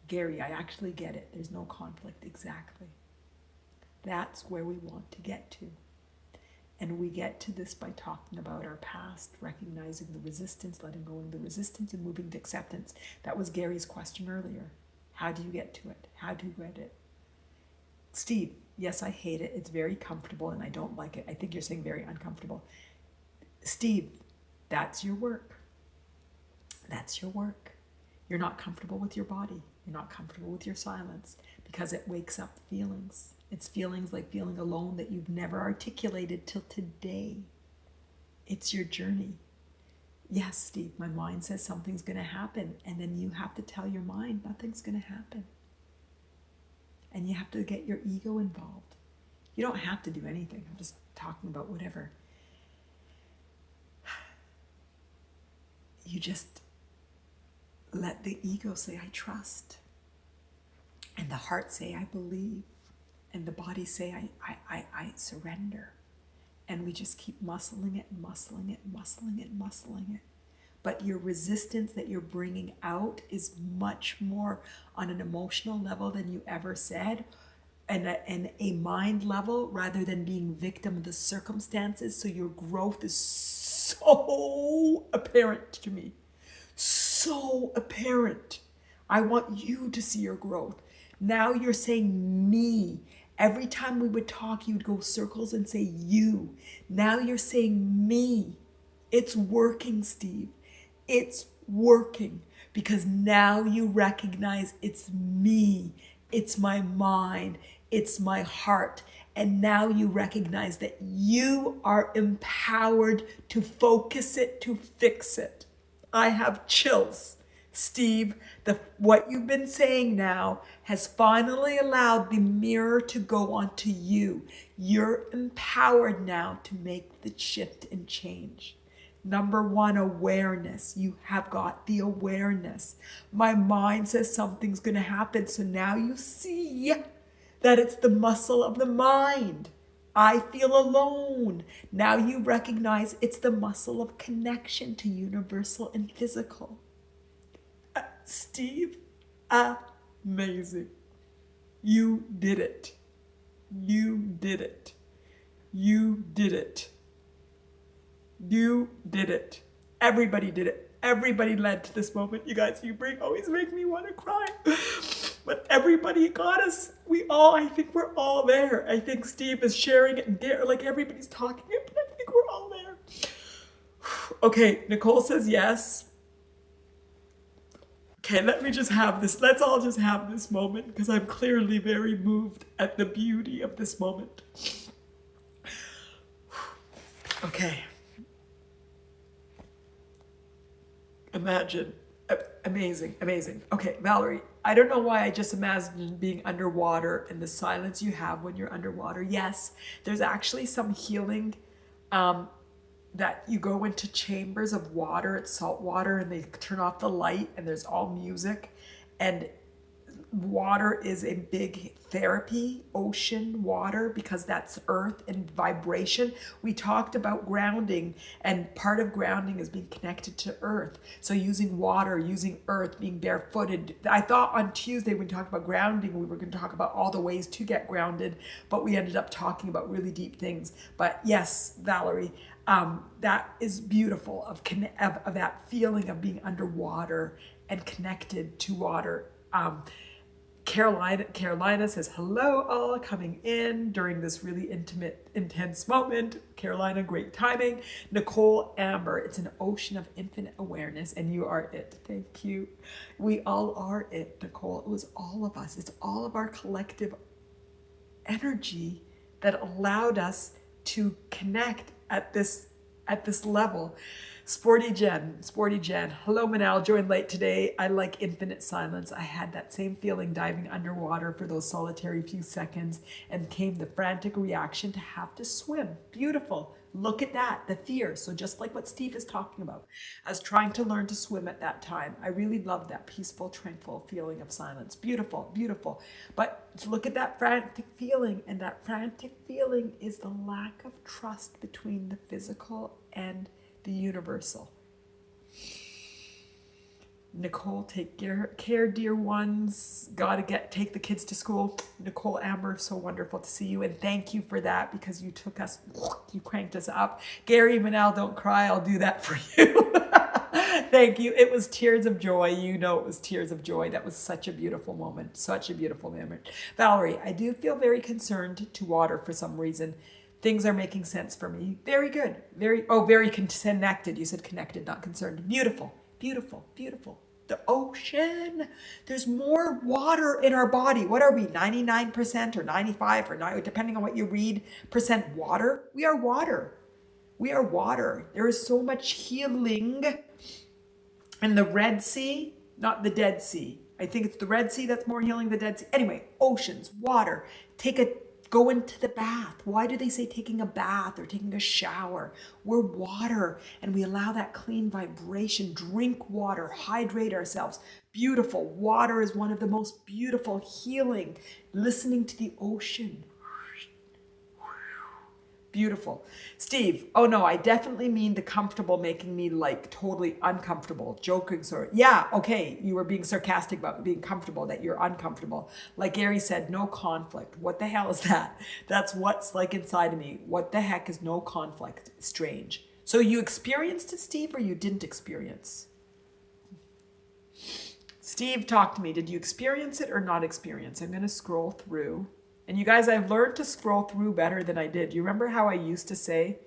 Gary, I actually get it. There's no conflict. Exactly. That's where we want to get to. And we get to this by talking about our past, recognizing the resistance, letting go of the resistance, and moving to acceptance. That was Gary's question earlier. How do you get to it? How do you get it? Steve, yes, I hate it. It's very comfortable and I don't like it. I think you're saying very uncomfortable. Steve, that's your work. That's your work. You're not comfortable with your body. You're not comfortable with your silence because it wakes up feelings. It's feelings like feeling alone that you've never articulated till today. It's your journey. Yes, Steve, my mind says something's going to happen. And then you have to tell your mind nothing's going to happen. And you have to get your ego involved. You don't have to do anything. I'm just talking about whatever. You just let the ego say, I trust. And the heart say, I believe. And the body say, I surrender. And we just keep muscling it, muscling it, muscling it, muscling it. But your resistance that you're bringing out is much more on an emotional level than you ever said, and a mind level rather than being victim of the circumstances. So your growth is so apparent to me. So apparent. I want you to see your growth. Now you're saying me. Every time we would talk, you'd go circles and say you. Now you're saying me. It's working, Steve. It's working because now you recognize it's me. It's my mind. It's my heart. And now you recognize that you are empowered to focus it, to fix it. I have chills. Steve, what you've been saying now has finally allowed the mirror to go onto you. You're empowered now to make the shift and change. Number one, awareness. You have got the awareness. My mind says something's going to happen. So now you see that it's the muscle of the mind. I feel alone. Now you recognize it's the muscle of connection to universal and physical. Steve, amazing. You did it. You did it. You did it. You did it. Everybody did it. Everybody led to this moment. You guys, always make me want to cry. But everybody got us. I think we're all there. I think Steve is sharing it and like everybody's talking it, but I think we're all there. Okay, Nicole says yes. Okay, let me just have this. Let's all just have this moment because I'm clearly very moved at the beauty of this moment. Okay. Imagine. Amazing, amazing. Okay, Valerie, I don't know why I just imagined being underwater and the silence you have when you're underwater. Yes, there's actually some healing that you go into chambers of water, it's salt water, and they turn off the light and there's all music. And water is a big therapy, ocean water, because that's earth and vibration. We talked about grounding, and part of grounding is being connected to earth. So using water, using earth, being barefooted. I thought on Tuesday when we talked about grounding, we were going to talk about all the ways to get grounded, but we ended up talking about really deep things. But yes, Valerie, that is beautiful of that feeling of being underwater and connected to water. Carolina says, hello all, coming in during this really intimate, intense moment. Carolina, great timing. Nicole Amber, it's an ocean of infinite awareness and you are it. Thank you. We all are it, Nicole. It was all of us. It's all of our collective energy that allowed us to connect at this level. Sporty Jen. Hello, Manal. Joined late today. I like infinite silence. I had that same feeling diving underwater for those solitary few seconds, and came the frantic reaction to have to swim. Beautiful. Look at that, the fear. So just like what Steve is talking about, I was trying to learn to swim at that time. I really loved that peaceful, tranquil feeling of silence. Beautiful, beautiful. But look at that frantic feeling, and that frantic feeling is the lack of trust between the physical and the universal. Nicole, take care, dear ones. Gotta take the kids to school. Nicole Amber, so wonderful to see you, and thank you for that because you cranked us up. Gary Manal, don't cry. I'll do that for you. Thank you. It was tears of joy. You know it was tears of joy. That was such a beautiful moment. Such a beautiful moment. Valerie, I do feel very concerned to water for some reason. Things are making sense for me. Very good. Very connected. You said connected, not concerned. Beautiful, beautiful, beautiful. The ocean. There's more water in our body. What are we, 99% or 95 or 9, depending on what you read, percent water? We are water. We are water. There is so much healing in the Red Sea, not the Dead Sea. I think it's the Red Sea that's more healing than the Dead Sea. Anyway, oceans, water. Go into the bath. Why do they say taking a bath or taking a shower? We're water, and we allow that clean vibration. Drink water, hydrate ourselves. Beautiful. Water is one of the most beautiful healing. Listening to the ocean. Beautiful. Steve, oh no, I definitely mean the comfortable making me like totally uncomfortable. Joking, sorry. Yeah, okay, you were being sarcastic about being comfortable, that you're uncomfortable. Like Gary said, no conflict. What the hell is that? That's what's like inside of me. What the heck is no conflict? Strange. So you experienced it, Steve, or you didn't experience? Steve, talk to me. Did you experience it or not experience? I'm going to scroll through. And you guys, I've learned to scroll through better than I did. You remember how I used to say,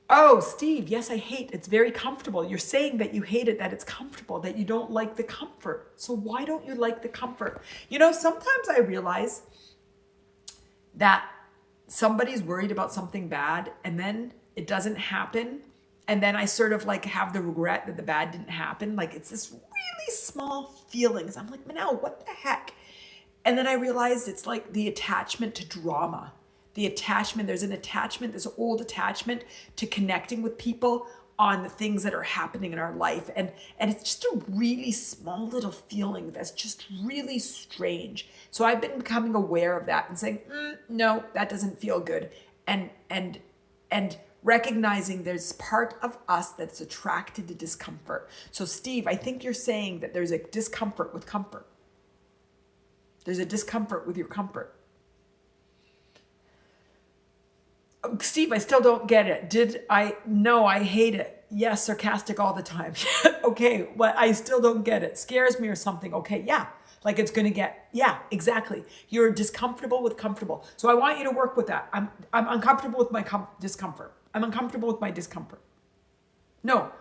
oh, Steve, yes, I hate. It's very comfortable. You're saying that you hate it, that it's comfortable, that you don't like the comfort. So why don't you like the comfort? You know, sometimes I realize that somebody's worried about something bad and then it doesn't happen. And then I sort of like have the regret that the bad didn't happen. Like it's this really small feelings. I'm like, Manal, what the heck? And then I realized it's like the attachment to drama. The attachment, there's an attachment, this old attachment to connecting with people on the things that are happening in our life. And it's just a really small little feeling that's just really strange. So I've been becoming aware of that and saying, no, that doesn't feel good. And recognizing there's part of us that's attracted to discomfort. So Steve, I think you're saying that there's a discomfort with comfort. There's a discomfort with your comfort. Steve, I still don't get it. No, I hate it. Yes, sarcastic all the time. Okay, well, I still don't get it. Scares me or something. Okay, yeah. Like it's gonna get, yeah, exactly. You're discomfortable with comfortable. So I want you to work with that. I'm uncomfortable with my discomfort. I'm uncomfortable with my discomfort. No.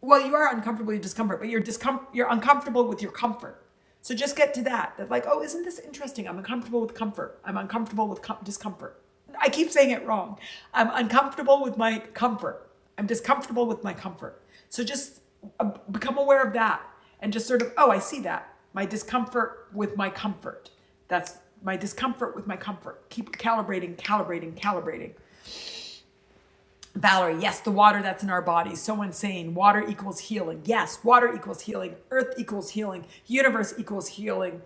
Well, you are uncomfortable with your discomfort, but you're uncomfortable with your comfort. So just get to that like, oh, isn't this interesting? I'm uncomfortable with comfort. I'm uncomfortable with discomfort. I keep saying it wrong. I'm uncomfortable with my comfort. I'm discomfortable with my comfort. So just become aware of that and just sort of, oh, I see that. My discomfort with my comfort. That's my discomfort with my comfort. Keep calibrating. Valerie, yes, the water that's in our bodies. So insane. Water equals healing. Yes, water equals healing. Earth equals healing. Universe equals healing.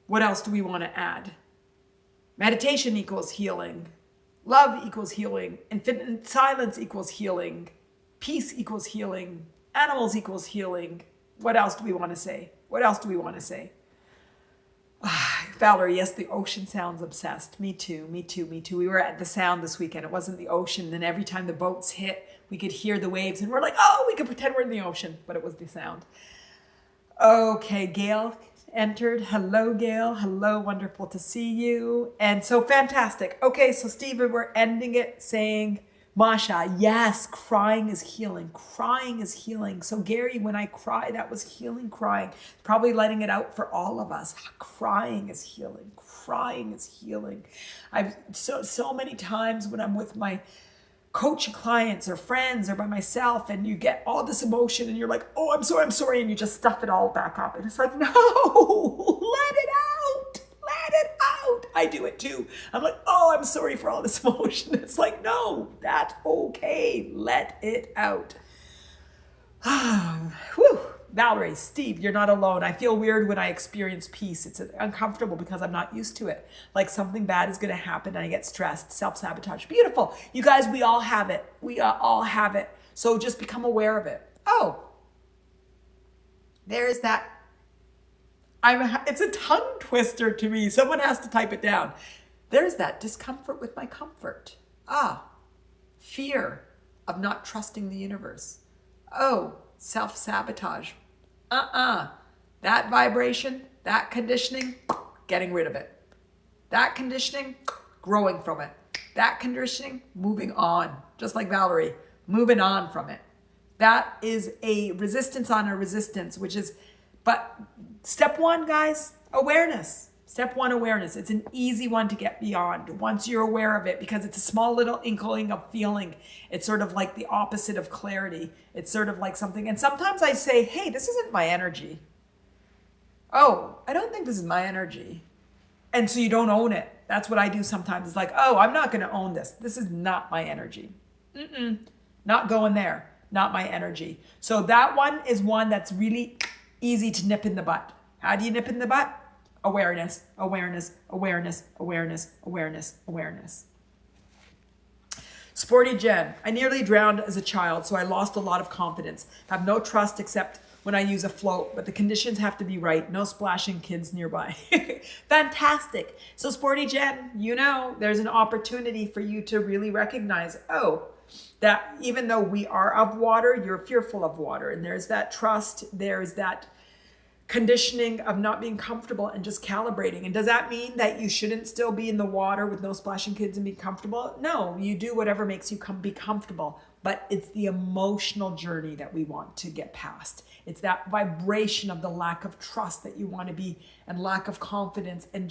What else do we want to add? Meditation equals healing. Love equals healing. Infinite silence equals healing. Peace equals healing. Animals equals healing. What else do we want to say? What else do we want to say? Valerie, yes, the ocean sounds obsessed. Me too. We were at the sound this weekend. It wasn't the ocean. And every time the boats hit, we could hear the waves. And we're like, oh, we could pretend we're in the ocean. But it was the sound. Okay, Gail entered. Hello, Gail. Hello, wonderful to see you. And so fantastic. Okay, so Stephen, we're ending it saying, Masha, yes, crying is healing. Crying is healing. So Gary, when I cry, that was healing crying. Probably letting it out for all of us. Crying is healing. Crying is healing. I've so many times when I'm with my coach clients or friends or by myself and you get all this emotion and you're like, oh, I'm sorry. And you just stuff it all back up. And it's like, no, let it out. Let it out. I do it too. I'm like, oh, I'm sorry for all this emotion. It's like, no, that's okay. Let it out. Whew. Valerie, Steve, you're not alone. I feel weird when I experience peace. It's uncomfortable because I'm not used to it. Like something bad is going to happen and I get stressed, self-sabotage. Beautiful. You guys, we all have it. We all have it. So just become aware of it. Oh, there's that. It's a tongue twister to me. Someone has to type it down. There's that discomfort with my comfort. Fear of not trusting the universe. Oh, self-sabotage. That vibration, that conditioning, getting rid of it. That conditioning, growing from it. That conditioning, moving on. Just like Valerie, moving on from it. That is a resistance on a resistance, which is, but step one, guys, awareness. Step one, awareness. It's an easy one to get beyond once you're aware of it, because it's a small little inkling of feeling. It's sort of like the opposite of clarity. It's sort of like something, and sometimes I say, hey, this isn't my energy. Oh, I don't think this is my energy. And so you don't own it. That's what I do sometimes. It's like, oh, I'm not going to own this. This is not my energy. Not going there. Not my energy. So that one is one that's really easy to nip in the butt. How do you nip in the butt? Awareness, awareness, awareness, awareness, awareness, awareness. Sporty Jen, I nearly drowned as a child, so I lost a lot of confidence. Have no trust except when I use a float, but the conditions have to be right. No splashing kids nearby. Fantastic. So Sporty Jen, you know, there's an opportunity for you to really recognize, oh, that even though we are of water, you're fearful of water. And there's that trust, there's that conditioning of not being comfortable and just calibrating. And does that mean that you shouldn't still be in the water with no splashing kids and be comfortable? No, you do whatever makes you be comfortable, but it's the emotional journey that we want to get past. It's that vibration of the lack of trust that you want to be, and lack of confidence, and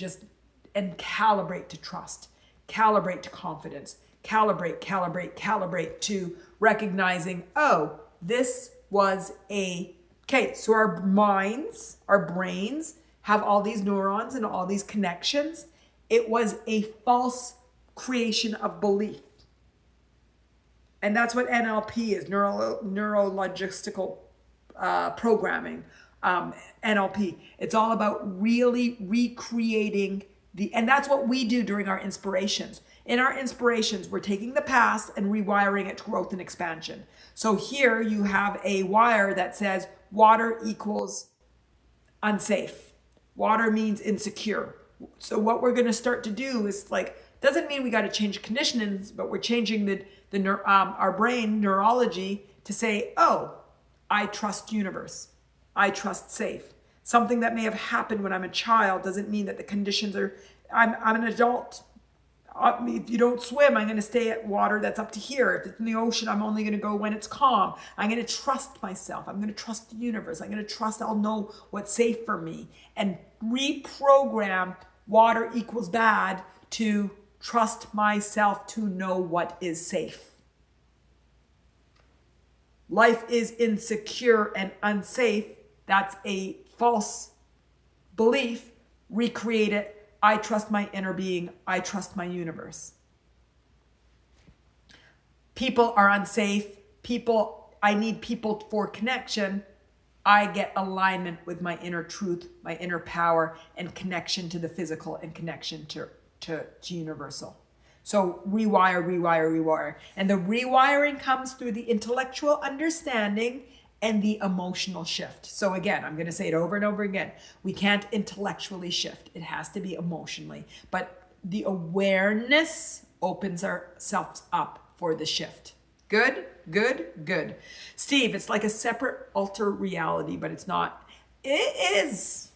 calibrate to trust, calibrate to confidence, calibrate to recognizing, oh, this was okay, so our minds, our brains have all these neurons and all these connections. It was a false creation of belief. And that's what NLP is, neuro-logistical programming, NLP. It's all about really recreating and that's what we do during our inspirations. In our inspirations, we're taking the past and rewiring it to growth and expansion. So here you have a wire that says water equals unsafe. Water means insecure. So what we're going to start to do is, like, doesn't mean we got to change conditionings, but we're changing our brain neurology to say, oh, I trust universe. I trust safe. Something that may have happened when I'm a child doesn't mean that the conditions are, I'm an adult. If you don't swim, I'm going to stay at water that's up to here. If it's in the ocean, I'm only going to go when it's calm. I'm going to trust myself. I'm going to trust the universe. I'm going to trust I'll know what's safe for me. And reprogram water equals bad to trust myself to know what is safe. Life is insecure and unsafe. That's a false belief. Recreate it. I trust my inner being. I trust my universe. People are unsafe. I need people for connection. I get alignment with my inner truth, my inner power, and connection to the physical, and connection to universal. So rewire. And the rewiring comes through the intellectual understanding and the emotional shift. So again, I'm going to say it over and over again. We can't intellectually shift. It has to be emotionally. But the awareness opens ourselves up for the shift. Good. Steve, it's like a separate alter reality, but it's not. It is.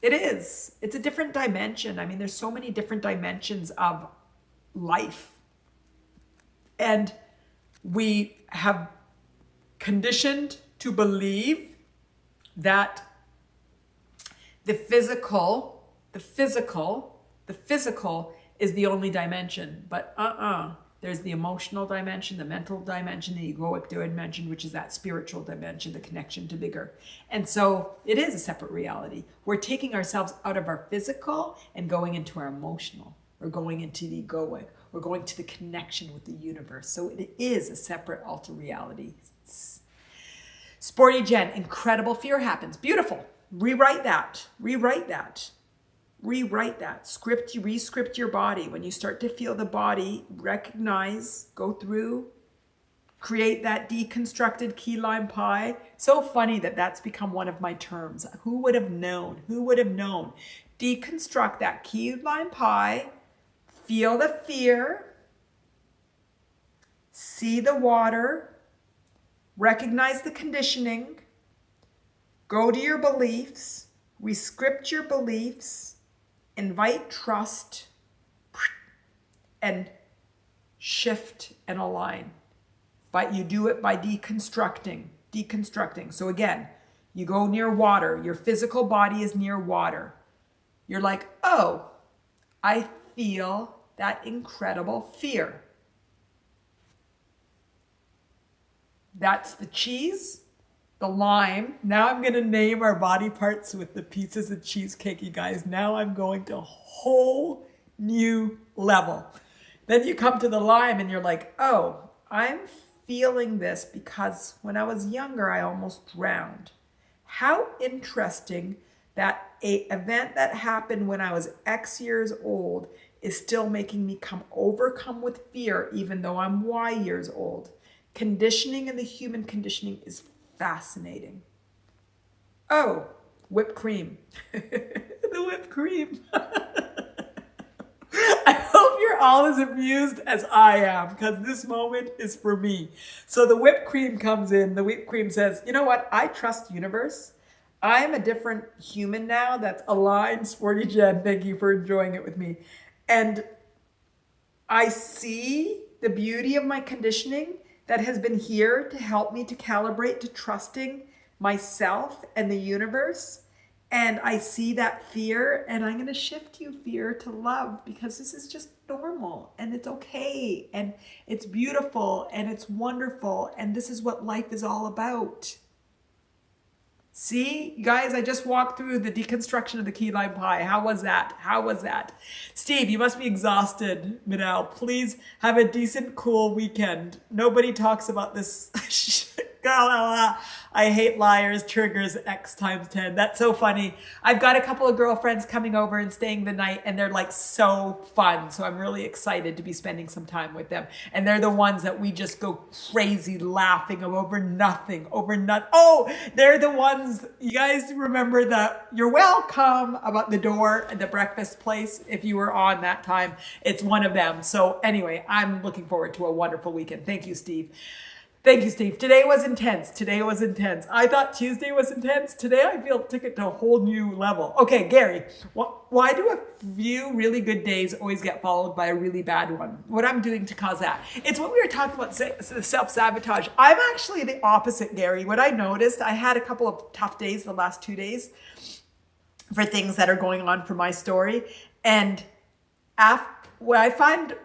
It's a different dimension. I mean, there's so many different dimensions of life. And we have conditioned to believe that the physical is the only dimension, but there's the emotional dimension, the mental dimension, the egoic dimension, which is that spiritual dimension, the connection to bigger. And so it is a separate reality. We're taking ourselves out of our physical and going into our emotional. We're going into the egoic. We're going to the connection with the universe. So it is a separate alter reality. Sporty Jen, incredible fear happens. Beautiful. Rewrite that. Rescript your body. When you start to feel the body, recognize, go through, create that deconstructed key lime pie. So funny that that's become one of my terms. Who would have known? Deconstruct that key lime pie, feel the fear, see the water, recognize the conditioning, go to your beliefs, rescript your beliefs, invite trust, and shift and align but you do it by deconstructing. So again, you go near water. Your physical body is near water. You're like, oh, I feel that incredible fear. That's the cheese, the lime. Now I'm going to name our body parts with the pieces of cheesecake, you guys. Now I'm going to a whole new level. Then you come to the lime and you're like, oh, I'm feeling this because when I was younger, I almost drowned. How interesting that an event that happened when I was X years old is still making me overcome with fear, even though I'm Y years old. Conditioning and the human conditioning is fascinating. Oh, whipped cream. The whipped cream. I hope you're all as amused as I am, because this moment is for me. So the whipped cream comes in. The whipped cream says, you know what? I trust universe. I'm a different human now that's aligned. Sporty Jen, thank you for enjoying it with me. And I see the beauty of my conditioning that has been here to help me to calibrate to trusting myself and the universe. And I see that fear, and I'm going to shift you, fear, to love, because this is just normal and it's okay and it's beautiful and it's wonderful. And this is what life is all about. See, guys, I just walked through the deconstruction of the key lime pie. How was that? How was that? Steve, you must be exhausted, Manal. Please have a decent, cool weekend. Nobody talks about this. I hate liars, triggers, X times 10. That's so funny. I've got a couple of girlfriends coming over and staying the night, and they're like so fun. So I'm really excited to be spending some time with them. And they're the ones that we just go crazy laughing over nothing, Oh, they're the ones, you guys remember the "you're welcome" about the door at the breakfast place? If you were on that time, it's one of them. So anyway, I'm looking forward to a wonderful weekend. Thank you, Steve. Thank you, Steve. Today was intense. I thought Tuesday was intense. Today I feel took it to a whole new level. Okay, Gary, why do a few really good days always get followed by a really bad one? What I'm doing to cause that? It's what we were talking about, self-sabotage. I'm actually the opposite, Gary. What I noticed, I had a couple of tough days the last 2 days for things that are going on for my story. And what I find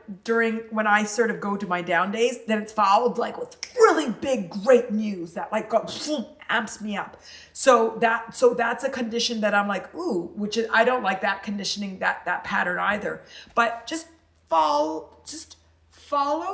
when I sort of go to my down days, then it's followed like with really big, great news that like amps me up. So that's a condition that I'm like, ooh, which is, I don't like that conditioning, that pattern either. But just follow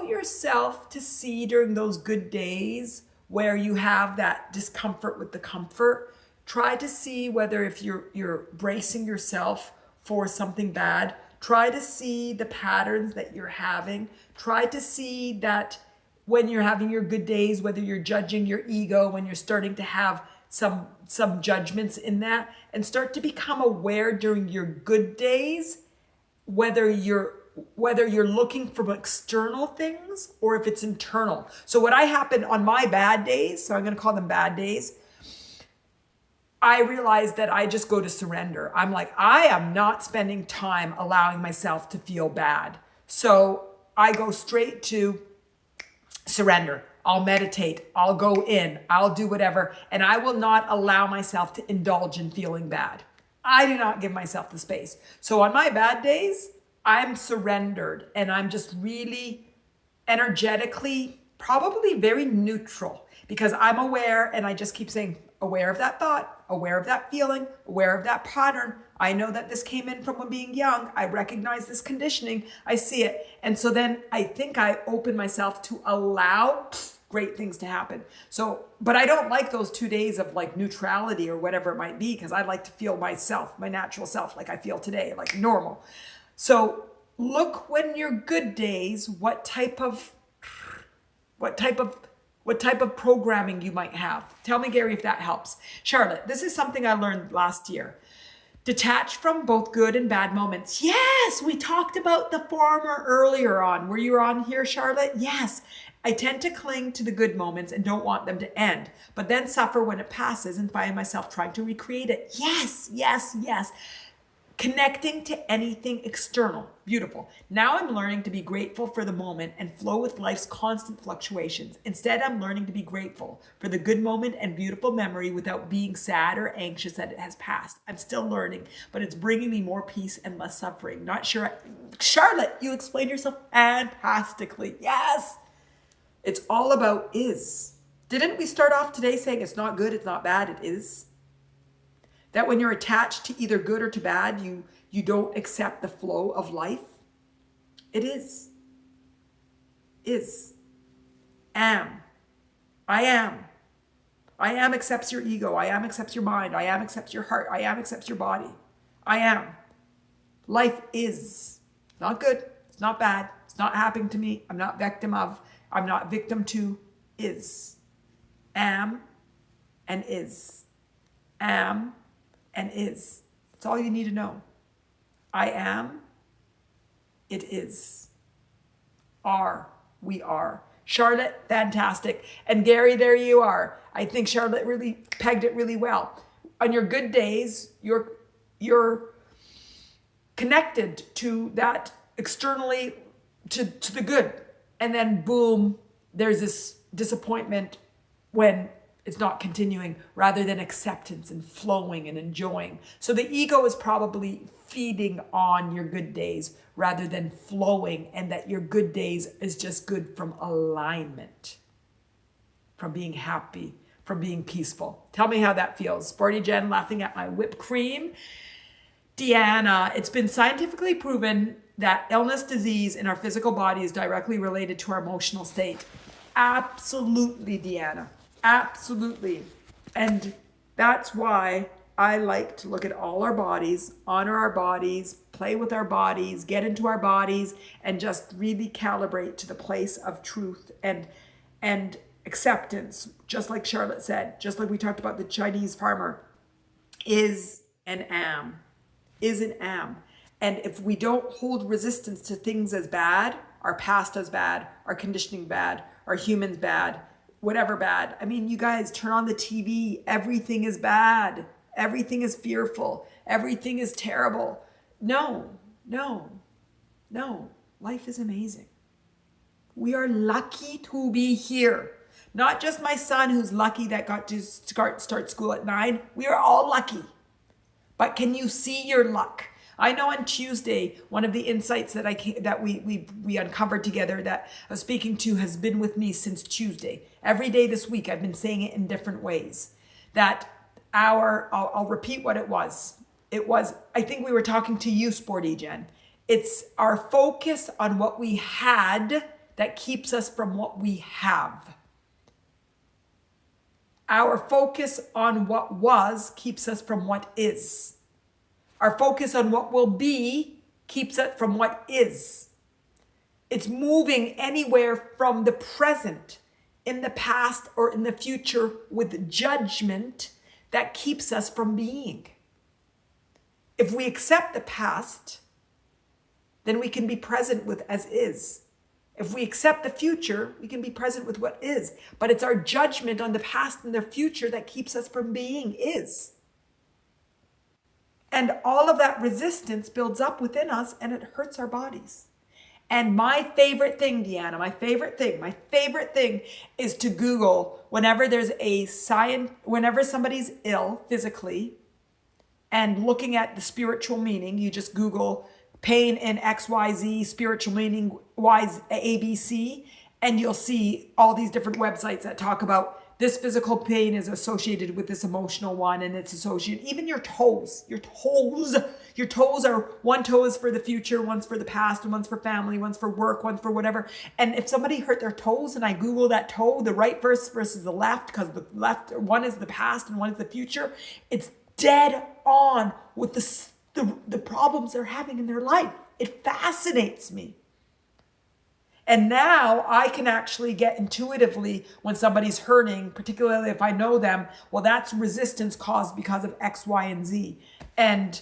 yourself to see during those good days where you have that discomfort with the comfort. Try to see whether if you're bracing yourself for something bad. Try to see the patterns that you're having. Try to see that when you're having your good days, whether you're judging your ego, when you're starting to have some judgments in that, and start to become aware during your good days, whether you're looking for external things or if it's internal. So what happened on my bad days, so I'm going to call them bad days, I realized that I just go to surrender. I'm like, I am not spending time allowing myself to feel bad. So I go straight to surrender. I'll meditate. I'll go in. I'll do whatever. And I will not allow myself to indulge in feeling bad. I do not give myself the space. So on my bad days, I'm surrendered and I'm just really energetically, probably very neutral, because I'm aware, and I just keep saying, aware of that thought, aware of that feeling, aware of that pattern. I know that this came in from when being young. I recognize this conditioning. I see it. And so then I think I open myself to allow great things to happen. So, but I don't like those 2 days of like neutrality or whatever it might be, because I like to feel myself, my natural self, like I feel today, like normal. So look when your good days, what type of programming you might have. Tell me, Gary, if that helps. Charlotte, this is something I learned last year. Detach from both good and bad moments. Yes, we talked about the former earlier on. Were you on here, Charlotte? Yes. I tend to cling to the good moments and don't want them to end, but then suffer when it passes and find myself trying to recreate it. Yes, yes, yes. connecting to anything external. Beautiful. Now I'm learning to be grateful for the moment and flow with life's constant fluctuations. Instead, I'm learning to be grateful for the good moment and beautiful memory without being sad or anxious that it has passed. I'm still learning, but it's bringing me more peace and less suffering. Not sure. Charlotte, you explained yourself fantastically. Yes. It's all about is. Didn't we start off today saying it's not good, it's not bad, it is? That when you're attached to either good or to bad, you don't accept the flow of life. It is. Is. Am. I am. I am accepts your ego. I am accepts your mind. I am accepts your heart. I am accepts your body. I am. Life is. Not good. It's not bad. It's not happening to me. I'm not victim of. I'm not victim to. Is. Am and is. Am and is. That's all you need to know. I am. It is. Are. We are. Charlotte, fantastic. And Gary, there you are. I think Charlotte really pegged it really well. On your good days, you're connected to that externally, to the good. And then boom, there's this disappointment when it's not continuing, rather than acceptance and flowing and enjoying. So the ego is probably feeding on your good days rather than flowing, and that your good days is just good from alignment, from being happy, from being peaceful. Tell me how that feels. Sporty Jen laughing at my whipped cream. Deanna, it's been scientifically proven that illness, disease in our physical body is directly related to our emotional state. Absolutely, Deanna. Absolutely. And that's why I like to look at all our bodies, honor our bodies, play with our bodies, get into our bodies, and just really calibrate to the place of truth and acceptance. Just like Charlotte said, just like we talked about the Chinese farmer, is and am. Is and am. And if we don't hold resistance to things as bad, our past as bad, our conditioning bad, our humans bad, whatever bad. I mean, you guys turn on the TV, everything is bad. Everything is fearful. Everything is terrible. No. Life is amazing. We are lucky to be here. Not just my son who's lucky that got to start school at 9. We are all lucky. But can you see your luck? I know on Tuesday, one of the insights that we uncovered together that I was speaking to has been with me since Tuesday. Every day this week, I've been saying it in different ways. That I'll repeat what it was. It was, I think we were talking to you, Sporty Jen. It's our focus on what we had that keeps us from what we have. Our focus on what was keeps us from what is. Our focus on what will be keeps us from what is. It's moving anywhere from the present, in the past, or in the future with judgment that keeps us from being. If we accept the past, then we can be present with as is. If we accept the future, we can be present with what is. But it's our judgment on the past and the future that keeps us from being is. And all of that resistance builds up within us and it hurts our bodies. And my favorite thing, Deanna, my favorite thing is to Google whenever there's whenever somebody's ill physically and looking at the spiritual meaning, you just Google pain in XYZ, spiritual meaning wise ABC, and you'll see all these different websites that talk about this physical pain is associated with this emotional one, and it's associated, even your toes are, one toe is for the future, one's for the past, and one's for family, one's for work, one's for whatever. And if somebody hurt their toes and I Google that toe, the right versus the left, because the left, one is the past and one is the future, it's dead on with the problems they're having in their life. It fascinates me. And now I can actually get intuitively when somebody's hurting, particularly if I know them, well, that's resistance caused because of X, Y, and Z. And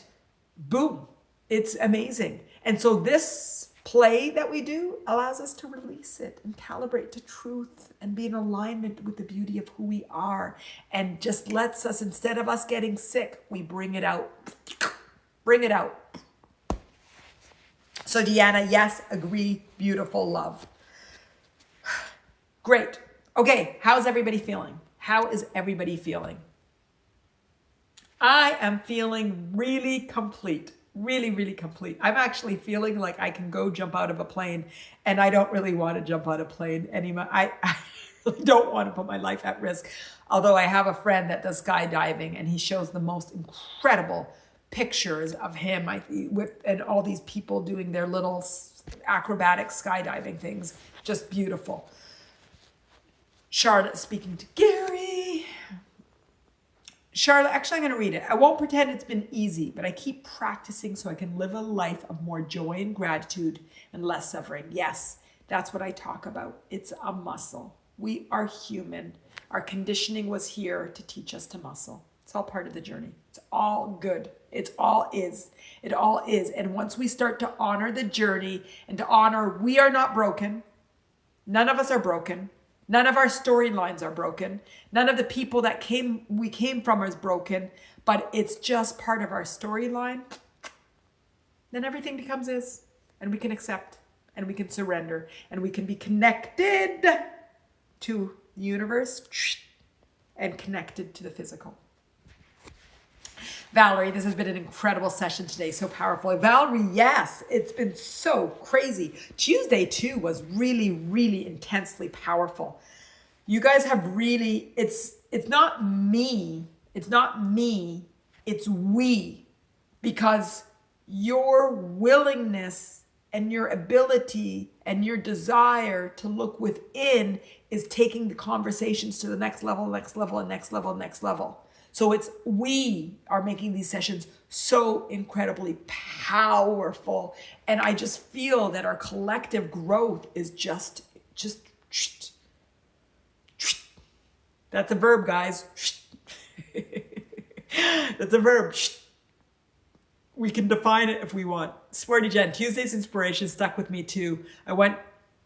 boom, it's amazing. And so this play that we do allows us to release it and calibrate to truth and be in alignment with the beauty of who we are. And just lets us, instead of us getting sick, we bring it out. Bring it out. So Deanna, yes, agree, beautiful, love. Great. Okay, how's everybody feeling? How is everybody feeling? I am feeling really complete, really, really complete. I'm actually feeling like I can go jump out of a plane, and I don't really want to jump out of a plane anymore. I really don't want to put my life at risk. Although I have a friend that does skydiving, and he shows the most incredible pictures of him and all these people doing their little acrobatic skydiving things. Just beautiful. Charlotte speaking to Gary. Charlotte, actually, I'm going to read it. I won't pretend it's been easy, but I keep practicing so I can live a life of more joy and gratitude and less suffering. Yes, that's what I talk about. It's a muscle. We are human. Our conditioning was here to teach us to muscle. It's all part of the journey. It's all good. It all is. It all is. And once we start to honor the journey and to honor we are not broken. None of us are broken. None of our storylines are broken. None of the people that we came from is broken, but it's just part of our storyline. Then everything becomes is, and we can accept, and we can surrender, and we can be connected to the universe and connected to the physical. Valerie, this has been an incredible session today, so powerful. Valerie, yes, it's been so crazy. Tuesday too was really, really intensely powerful. You guys have really, it's not me, it's we, because your willingness and your ability and your desire to look within is taking the conversations to the next level, next level, and next level, next level. So we are making these sessions so incredibly powerful. And I just feel that our collective growth is just that's a verb, guys. That's a verb. We can define it if we want. Sporty Jen, Tuesday's inspiration stuck with me too. I wanted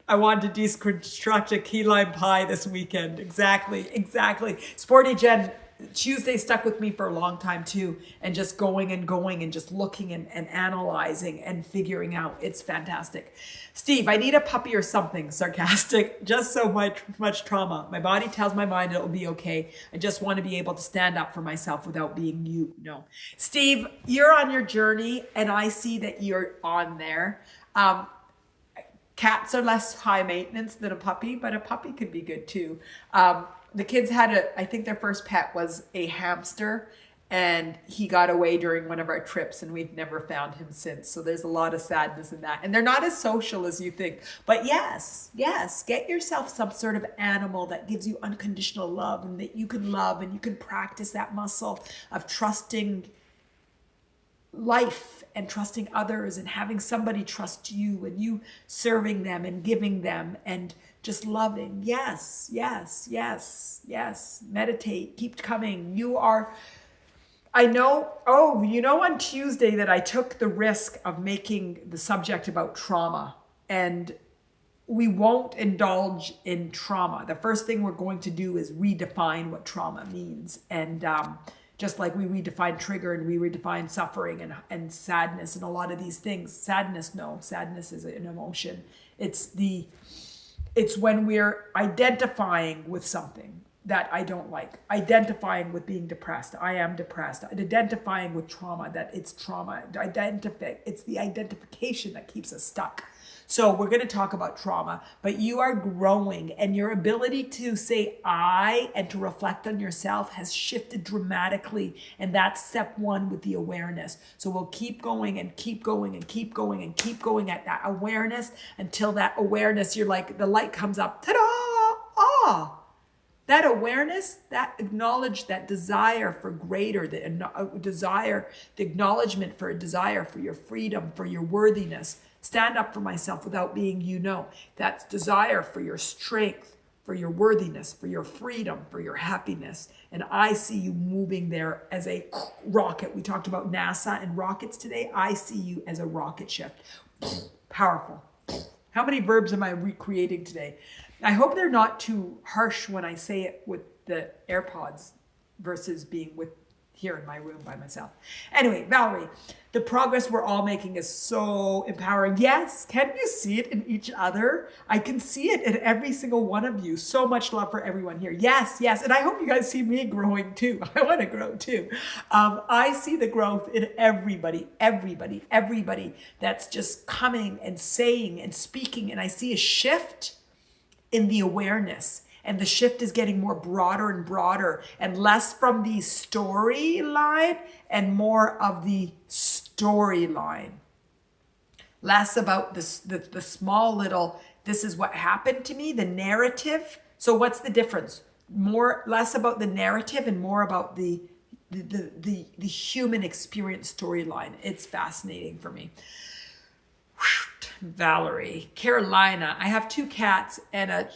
to deconstruct a key lime pie this weekend. Exactly. Sporty Jen, Tuesday stuck with me for a long time too, and just going and just looking and analyzing and figuring out. It's fantastic. Steve, I need a puppy or something. Sarcastic. Just so much trauma. My body tells my mind it'll be okay. I just want to be able to stand up for myself without being you. No. Steve, you're on your journey, and I see that you're on there. Cats are less high maintenance than a puppy, but a puppy could be good too. The kids had I think their first pet was a hamster, and he got away during one of our trips, and we've never found him since. So there's a lot of sadness in that. And they're not as social as you think. But yes, get yourself some sort of animal that gives you unconditional love, and that you can love, and you can practice that muscle of trusting life and trusting others and having somebody trust you, and you serving them and giving them and just loving. Yes. Meditate. Keep coming. I know, on Tuesday that I took the risk of making the subject about trauma, and we won't indulge in trauma. The first thing we're going to do is redefine what trauma means. And just like we redefine trigger and we redefine suffering and sadness and a lot of these things. Sadness is an emotion. It's when we're identifying with something that I don't like, identifying with being depressed. I am depressed. Identifying with trauma, that it's trauma. It's the identification that keeps us stuck. So we're going to talk about trauma, but you are growing, and your ability to say I and to reflect on yourself has shifted dramatically. And that's step one with the awareness. So we'll keep going and keep going and keep going and keep going at that awareness until that awareness, you're like, the light comes up, ta-da, that awareness, that acknowledge, that desire for greater, the acknowledgement for a desire for your freedom, for your worthiness. Stand up for myself without being That's desire for your strength, for your worthiness, for your freedom, for your happiness. And I see you moving there as a rocket. We talked about NASA and rockets today. I see you as a rocket ship. Powerful. How many verbs am I recreating today? I hope they're not too harsh when I say it with the AirPods versus being with here in my room by myself. Anyway, Valerie, the progress we're all making is so empowering. Yes, can you see it in each other? I can see it in every single one of you. So much love for everyone here. Yes, yes. And I hope you guys see me growing too. I want to grow too. I see the growth in everybody that's just coming and saying and speaking. And I see a shift in the awareness. And the shift is getting more broader and broader and less from the storyline and more of the storyline. Less about the small little, this is what happened to me, the narrative. So what's the difference? Less about the narrative and more about the human experience storyline. It's fascinating for me. Valerie, Carolina, I have 2 cats and a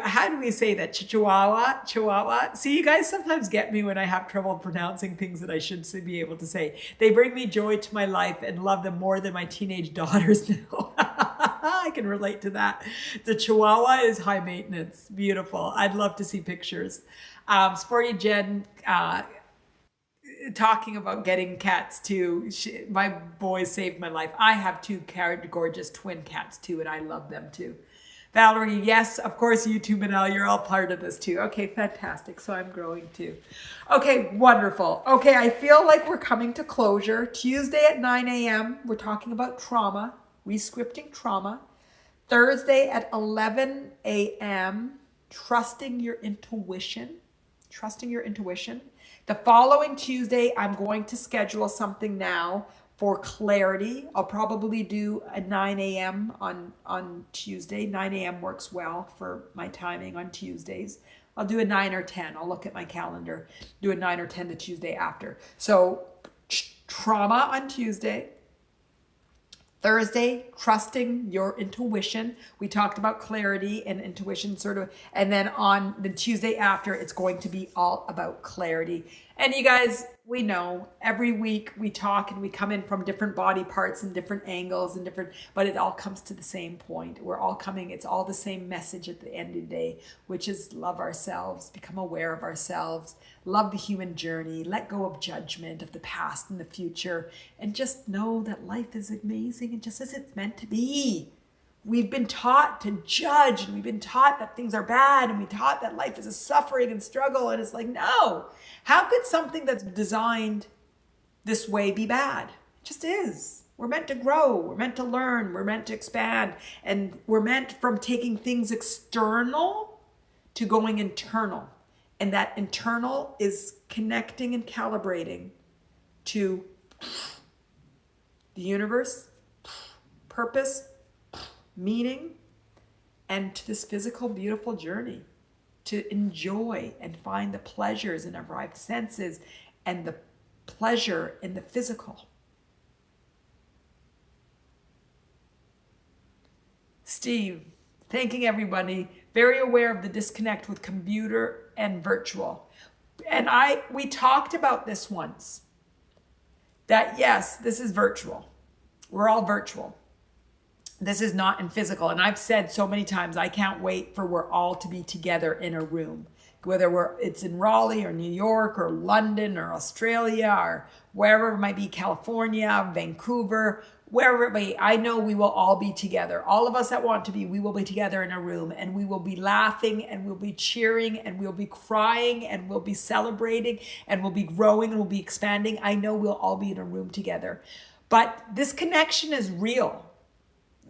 how do we say that? Chihuahua. See, you guys sometimes get me when I have trouble pronouncing things that I should be able to say. They bring me joy to my life and love them more than my teenage daughters now. I can relate to that. The Chihuahua is high maintenance. Beautiful. I'd love to see pictures. Sporty Jen, talking about getting cats too. My boys saved my life. I have 2 gorgeous twin cats too, and I love them too. Valerie, yes, of course, you too, Manal, you're all part of this too. Okay, fantastic. So I'm growing too. Okay, wonderful. Okay, I feel like we're coming to closure. Tuesday at 9 a.m., we're talking about trauma, rescripting trauma. Thursday at 11 a.m., trusting your intuition. The following Tuesday, I'm going to schedule something now for clarity. I'll probably do a 9 a.m. on Tuesday. 9 a.m. works well for my timing on Tuesdays. I'll do a 9 or 10. I'll look at my calendar, do a 9 or 10 the Tuesday after. So trauma on Tuesday. Thursday, trusting your intuition. We talked about clarity and intuition sort of. And then on the Tuesday after, it's going to be all about clarity. And you guys, we know every week we talk and we come in from different body parts and different angles and but it all comes to the same point. We're all coming, it's all the same message at the end of the day, which is love ourselves, become aware of ourselves, love the human journey, let go of judgment of the past and the future, and just know that life is amazing and just as it's meant to be. We've been taught to judge, and we've been taught that things are bad, and we taught that life is a suffering and struggle, and it's like, no. How could something that's designed this way be bad? It just is. We're meant to grow, we're meant to learn, we're meant to expand, and we're meant from taking things external to going internal. And that internal is connecting and calibrating to the universe, purpose, meaning, and to this physical, beautiful journey to enjoy and find the pleasures in our five senses and the pleasure in the physical. Steve, thanking everybody, very aware of the disconnect with computer and virtual. And we talked about this once, that yes, this is virtual. We're all virtual. This is not in physical. And I've said so many times, I can't wait for we're all to be together in a room, whether it's in Raleigh or New York or London or Australia or wherever it might be, California, Vancouver, wherever it may be. I know we will all be together. All of us that want to be, we will be together in a room, and we will be laughing, and we'll be cheering, and we'll be crying, and we'll be celebrating, and we'll be growing, and we'll be expanding. I know we'll all be in a room together. But this connection is real.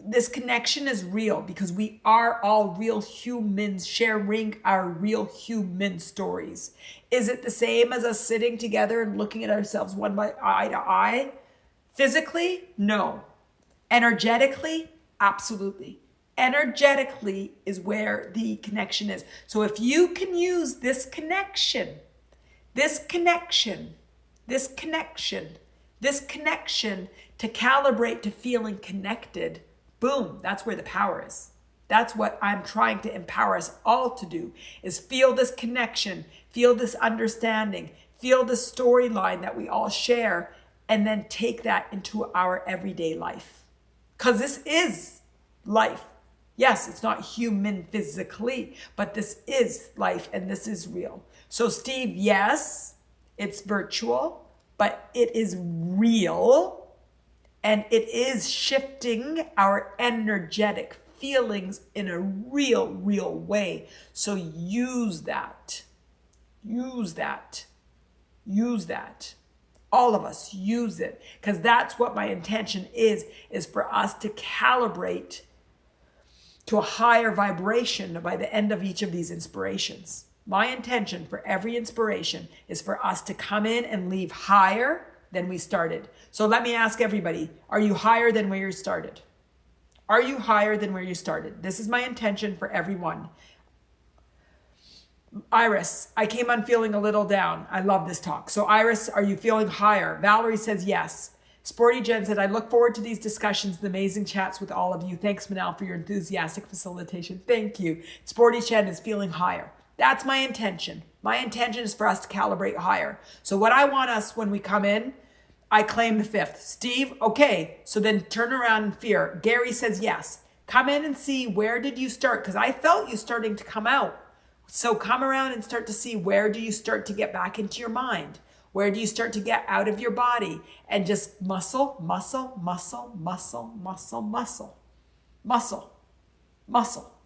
This connection is real because we are all real humans sharing our real human stories. Is it the same as us sitting together and looking at ourselves one by eye to eye? Physically, no. Energetically, absolutely. Energetically is where the connection is. So if you can use this connection to calibrate to feeling connected, boom, that's where the power is. That's what I'm trying to empower us all to do, is feel this connection, feel this understanding, feel the storyline that we all share, and then take that into our everyday life. Because this is life. Yes, it's not human physically, but this is life and this is real. So Steve, yes, It's virtual, but it is real, and it is shifting our energetic feelings in a real way. So use that. Use that. Use that. All of us use it, because that's what my intention is for us to calibrate to a higher vibration by the end of each of these inspirations. My intention for every inspiration is for us to come in and leave higher than we started. So let me ask everybody, are you higher than where you started? Are you higher than where you started? This is my intention for everyone. Iris, I came on feeling a little down. I love this talk. So Iris, are you feeling higher? Valerie says yes. Sporty Jen said, I look forward to these discussions, the amazing chats with all of you. Thanks, Manal, for your enthusiastic facilitation. Thank you. Sporty Jen is feeling higher. That's my intention. My intention is for us to calibrate higher. So what I want us when we come in, I claim the 5th. Steve, okay. So then turn around in fear. Gary says yes. Come in and see, where did you start? Because I felt you starting to come out. So come around and start to see, where do you start to get back into your mind? Where do you start to get out of your body and just muscle, muscle, muscle, muscle, muscle, muscle, muscle, muscle,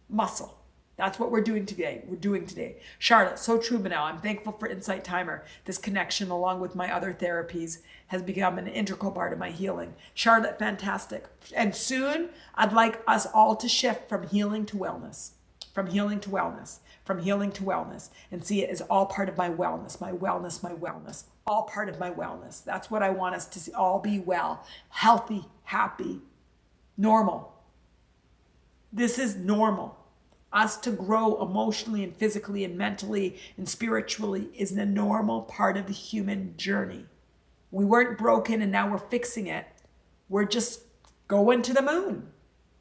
muscle. That's what we're doing today. Charlotte, so true, Manal. I'm thankful for InsightTimer. This connection, along with my other therapies, has become an integral part of my healing. Charlotte, fantastic. And soon, I'd like us all to shift from healing to wellness, from healing to wellness, from healing to wellness, and see it as all part of my wellness, my wellness, my wellness, all part of my wellness. That's what I want us to see, all be well, healthy, happy, normal. This is normal. Us to grow emotionally and physically and mentally and spiritually is a normal part of the human journey. We weren't broken and now we're fixing it. We're just going to the moon.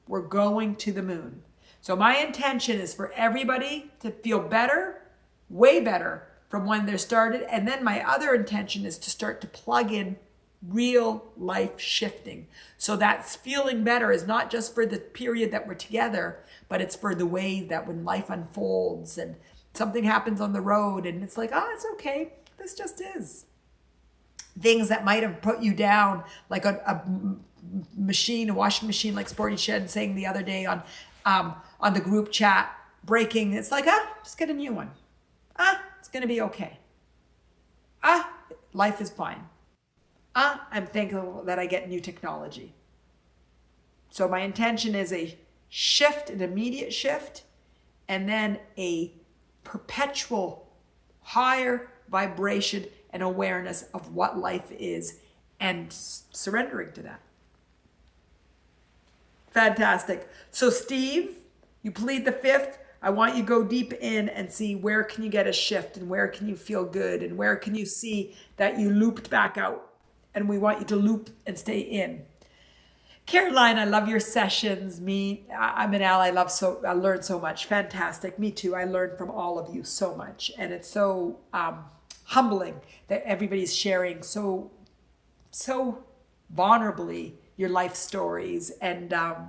We're going to the moon. So my intention is for everybody to feel better, way better from when they're started. And then my other intention is to start to plug in real life shifting. So that's feeling better is not just for the period that we're together, but it's for the way that when life unfolds and something happens on the road and it's like, oh, it's okay. This just is. Things that might have put you down, like a machine, a washing machine, like Sporty Shed saying the other day on the group chat, breaking. It's like, just get a new one. It's going to be okay. Life is fine. I'm thankful that I get new technology. So my intention is a shift, an immediate shift, and then a perpetual higher vibration and awareness of what life is and surrendering to that. Fantastic. So Steve, you plead the 5th. I want you to go deep in and see, where can you get a shift and where can you feel good and where can you see that you looped back out. And we want you to loop and stay in. Caroline, I love your sessions. I'm an ally. I learned so much. Fantastic. Me too. I learned from all of you so much. And it's so humbling that everybody's sharing so vulnerably your life stories, and that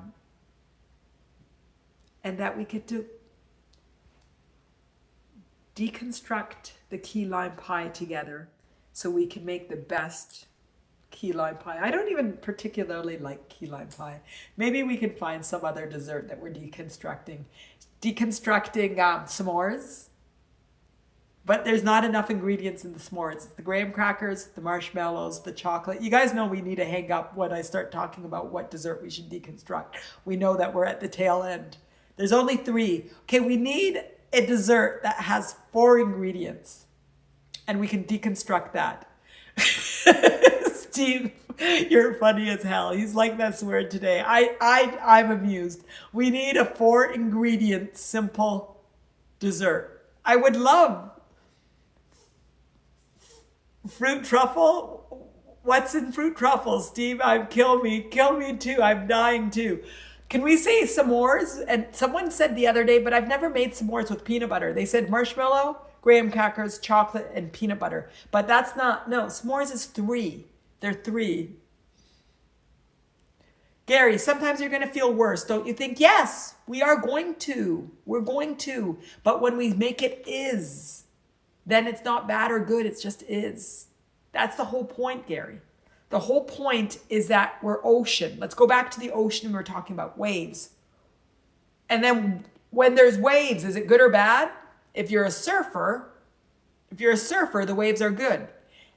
we get to deconstruct the key lime pie together so we can make the best key lime pie. I don't even particularly like key lime pie. Maybe we can find some other dessert that we're deconstructing. Deconstructing s'mores, but there's not enough ingredients in the s'mores. It's the graham crackers, the marshmallows, the chocolate. You guys know we need to hang up when I start talking about what dessert we should deconstruct. We know that we're at the tail end. There's only 3. Okay, we need a dessert that has 4 ingredients, and we can deconstruct that. Steve, you're funny as hell. He's like that word today. I'm amused. We need a 4-ingredient simple dessert. I would love fruit truffle. What's in fruit truffles, Steve? Kill me too. I'm dying too. Can we say s'mores? And someone said the other day, but I've never made s'mores with peanut butter. They said marshmallow, graham crackers, chocolate, and peanut butter. But that's not, no, s'mores is 3. They're 3. Gary, sometimes you're going to feel worse, don't you think? Yes, we are going to. We're going to. But when we make it is, then it's not bad or good. It just is. That's the whole point, Gary. The whole point is that we're ocean. Let's go back to the ocean we were talking about, waves. And then when there's waves, is it good or bad? If you're a surfer, the waves are good.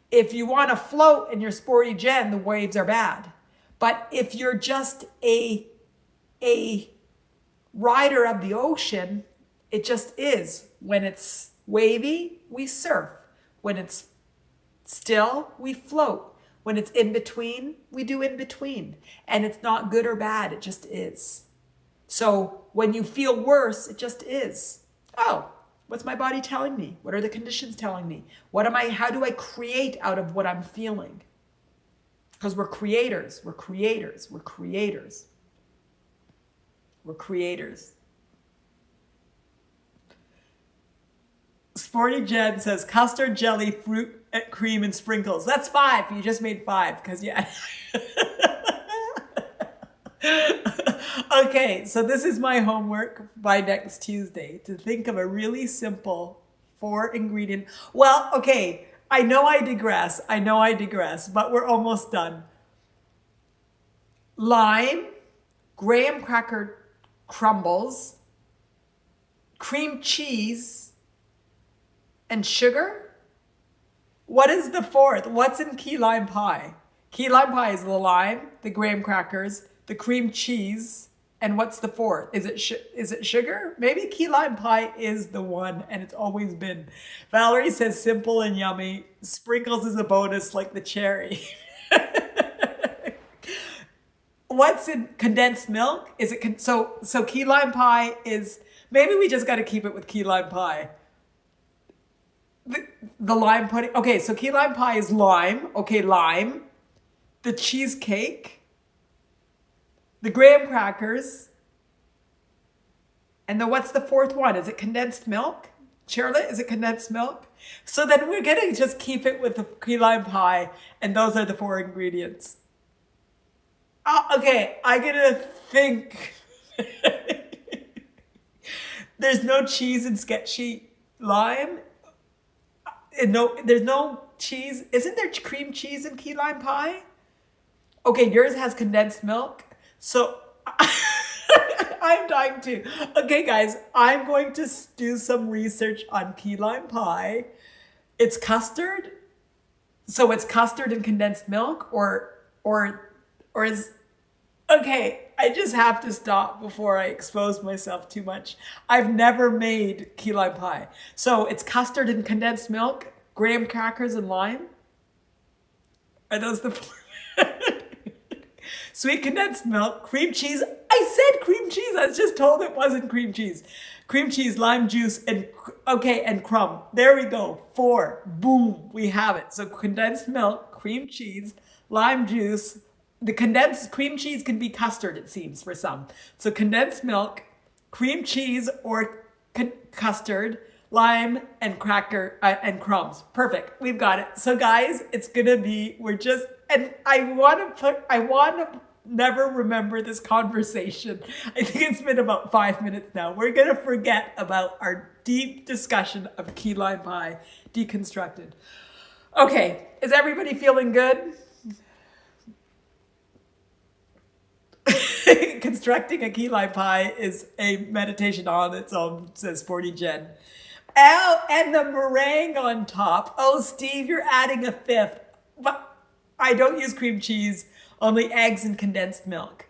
If you want to float in your sporty jen, the waves are bad. But if you're just a rider of the ocean, it just is. When it's wavy, we surf. When it's still, we float. When it's in between, we do in between. And it's not good or bad, it just is. So when you feel worse, it just is. Oh, what's my body telling me? What are the conditions telling me? How do I create out of what I'm feeling? Because we're creators, we're creators, we're creators. We're creators. Sporty Jen says custard, jelly, fruit, cream, and sprinkles. That's 5. You just made 5 because yeah. Okay, so this is my homework by next Tuesday, to think of a really simple 4-ingredient. Well, okay, I know I digress, but we're almost done. Lime, graham cracker crumbles, cream cheese, and sugar? What is the 4th? What's in key lime pie? Key lime pie is the lime, the graham crackers, the cream cheese, and what's the 4th? Is it sugar? Maybe key lime pie is the one, and it's always been. Valerie says simple and yummy. Sprinkles is a bonus like the cherry. What's in condensed milk? Is it so key lime pie is, maybe we just got to keep it with key lime pie. The lime pudding. Okay, so key lime pie is lime. Okay, lime. The cheesecake. The graham crackers. And what's the 4th one? Is it condensed milk? Charlotte, is it condensed milk? So then we're going to just keep it with the key lime pie. And those are the 4 ingredients. Okay, I'm going to think. There's no cheese in sketchy lime. No, there's no cheese. Isn't there cream cheese in key lime pie? Okay, yours has condensed milk. So I'm dying too. Okay, guys, I'm going to do some research on key lime pie. It's custard. So it's custard and condensed milk or is, okay, I just have to stop before I expose myself too much. I've never made key lime pie. So it's custard and condensed milk, graham crackers and lime. Are those the 4? Sweet condensed milk, cream cheese. I said cream cheese. I was just told it wasn't cream cheese. Cream cheese, lime juice, and crumb. There we go. 4. Boom. We have it. So condensed milk, cream cheese, lime juice. The condensed cream cheese can be custard, it seems, for some. So condensed milk, cream cheese or custard, lime, and cracker and crumbs. Perfect. We've got it. So guys, it's gonna be, and I want to never remember this conversation. I think it's been about 5 minutes now. We're gonna forget about our deep discussion of key lime pie deconstructed. Okay, is everybody feeling good? Constructing a key lime pie is a meditation on its own, says 40 Jen. Oh, and the meringue on top. Oh, Steve, you're adding a 5th. But I don't use cream cheese, only eggs and condensed milk.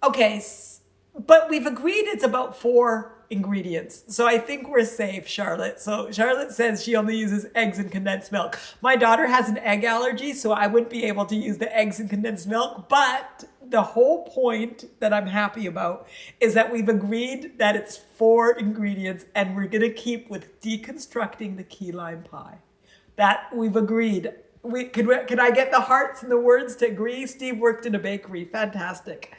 Okay, but we've agreed it's about 4 ingredients. So I think we're safe, Charlotte. So Charlotte says she only uses eggs and condensed milk. My daughter has an egg allergy, so I wouldn't be able to use the eggs and condensed milk. But the whole point that I'm happy about is that we've agreed that it's 4 ingredients and we're going to keep with deconstructing the key lime pie. That we've agreed. Can I get the hearts and the words to agree? Steve worked in a bakery. Fantastic.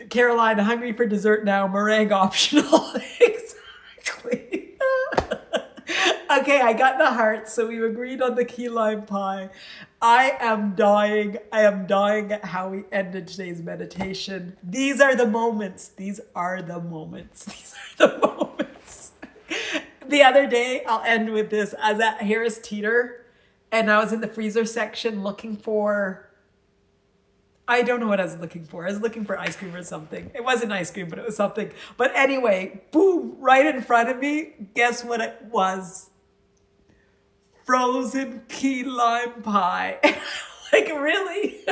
Caroline, hungry for dessert now. Meringue optional. Exactly. Okay, I got the hearts. So we've agreed on the key lime pie. I am dying. I am dying at how we ended today's meditation. These are the moments. These are the moments. These are the moments. The other day, I'll end with this. I was at Harris Teeter and I was in the freezer section looking for, I don't know what I was looking for. I was looking for ice cream or something. It wasn't ice cream, but it was something. But anyway, boom, right in front of me, guess what it was? Frozen key lime pie. Like, really?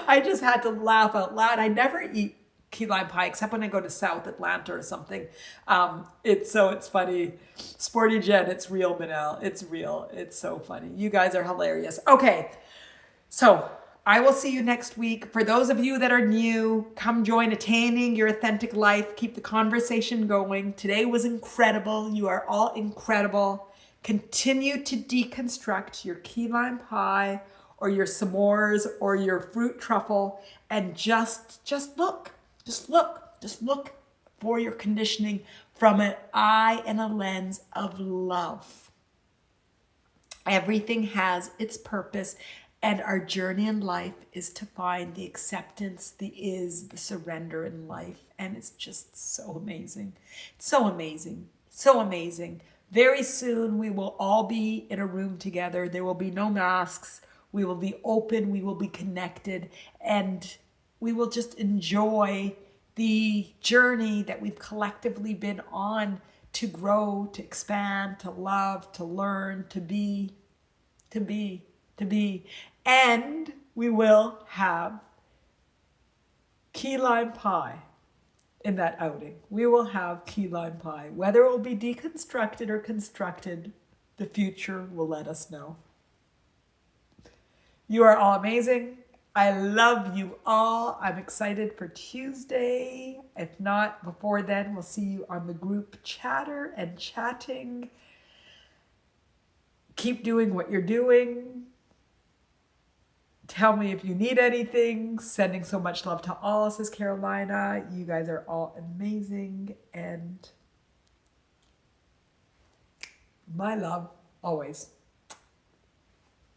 I just had to laugh out loud. I never eat key lime pie except when I go to South Atlanta or something. It's funny. Sporty Jen, it's real, Manal. It's real. It's so funny. You guys are hilarious. Okay, so I will see you next week. For those of you that are new, come join Attaining Your Authentic Life. Keep the conversation going. Today was incredible. You are all incredible. Continue to deconstruct your key lime pie or your s'mores or your fruit truffle and just look. Just look for your conditioning from an eye and a lens of love. Everything has its purpose, and our journey in life is to find the acceptance, the surrender in life. And it's just so amazing. So amazing. So amazing. Very soon we will all be in a room together. There will be no masks. We will be open. We will be connected. And we will just enjoy the journey that we've collectively been on to grow, to expand, to love, to learn, to be. And we will have key lime pie in that outing. We will have key lime pie. Whether it will be deconstructed or constructed, the future will let us know. You are all amazing. I love you all. I'm excited for Tuesday. If not before then, we'll see you on the group chatter and chatting. Keep doing what you're doing. Tell me if you need anything. Sending so much love to all, says Carolina. You guys are all amazing. And my love always.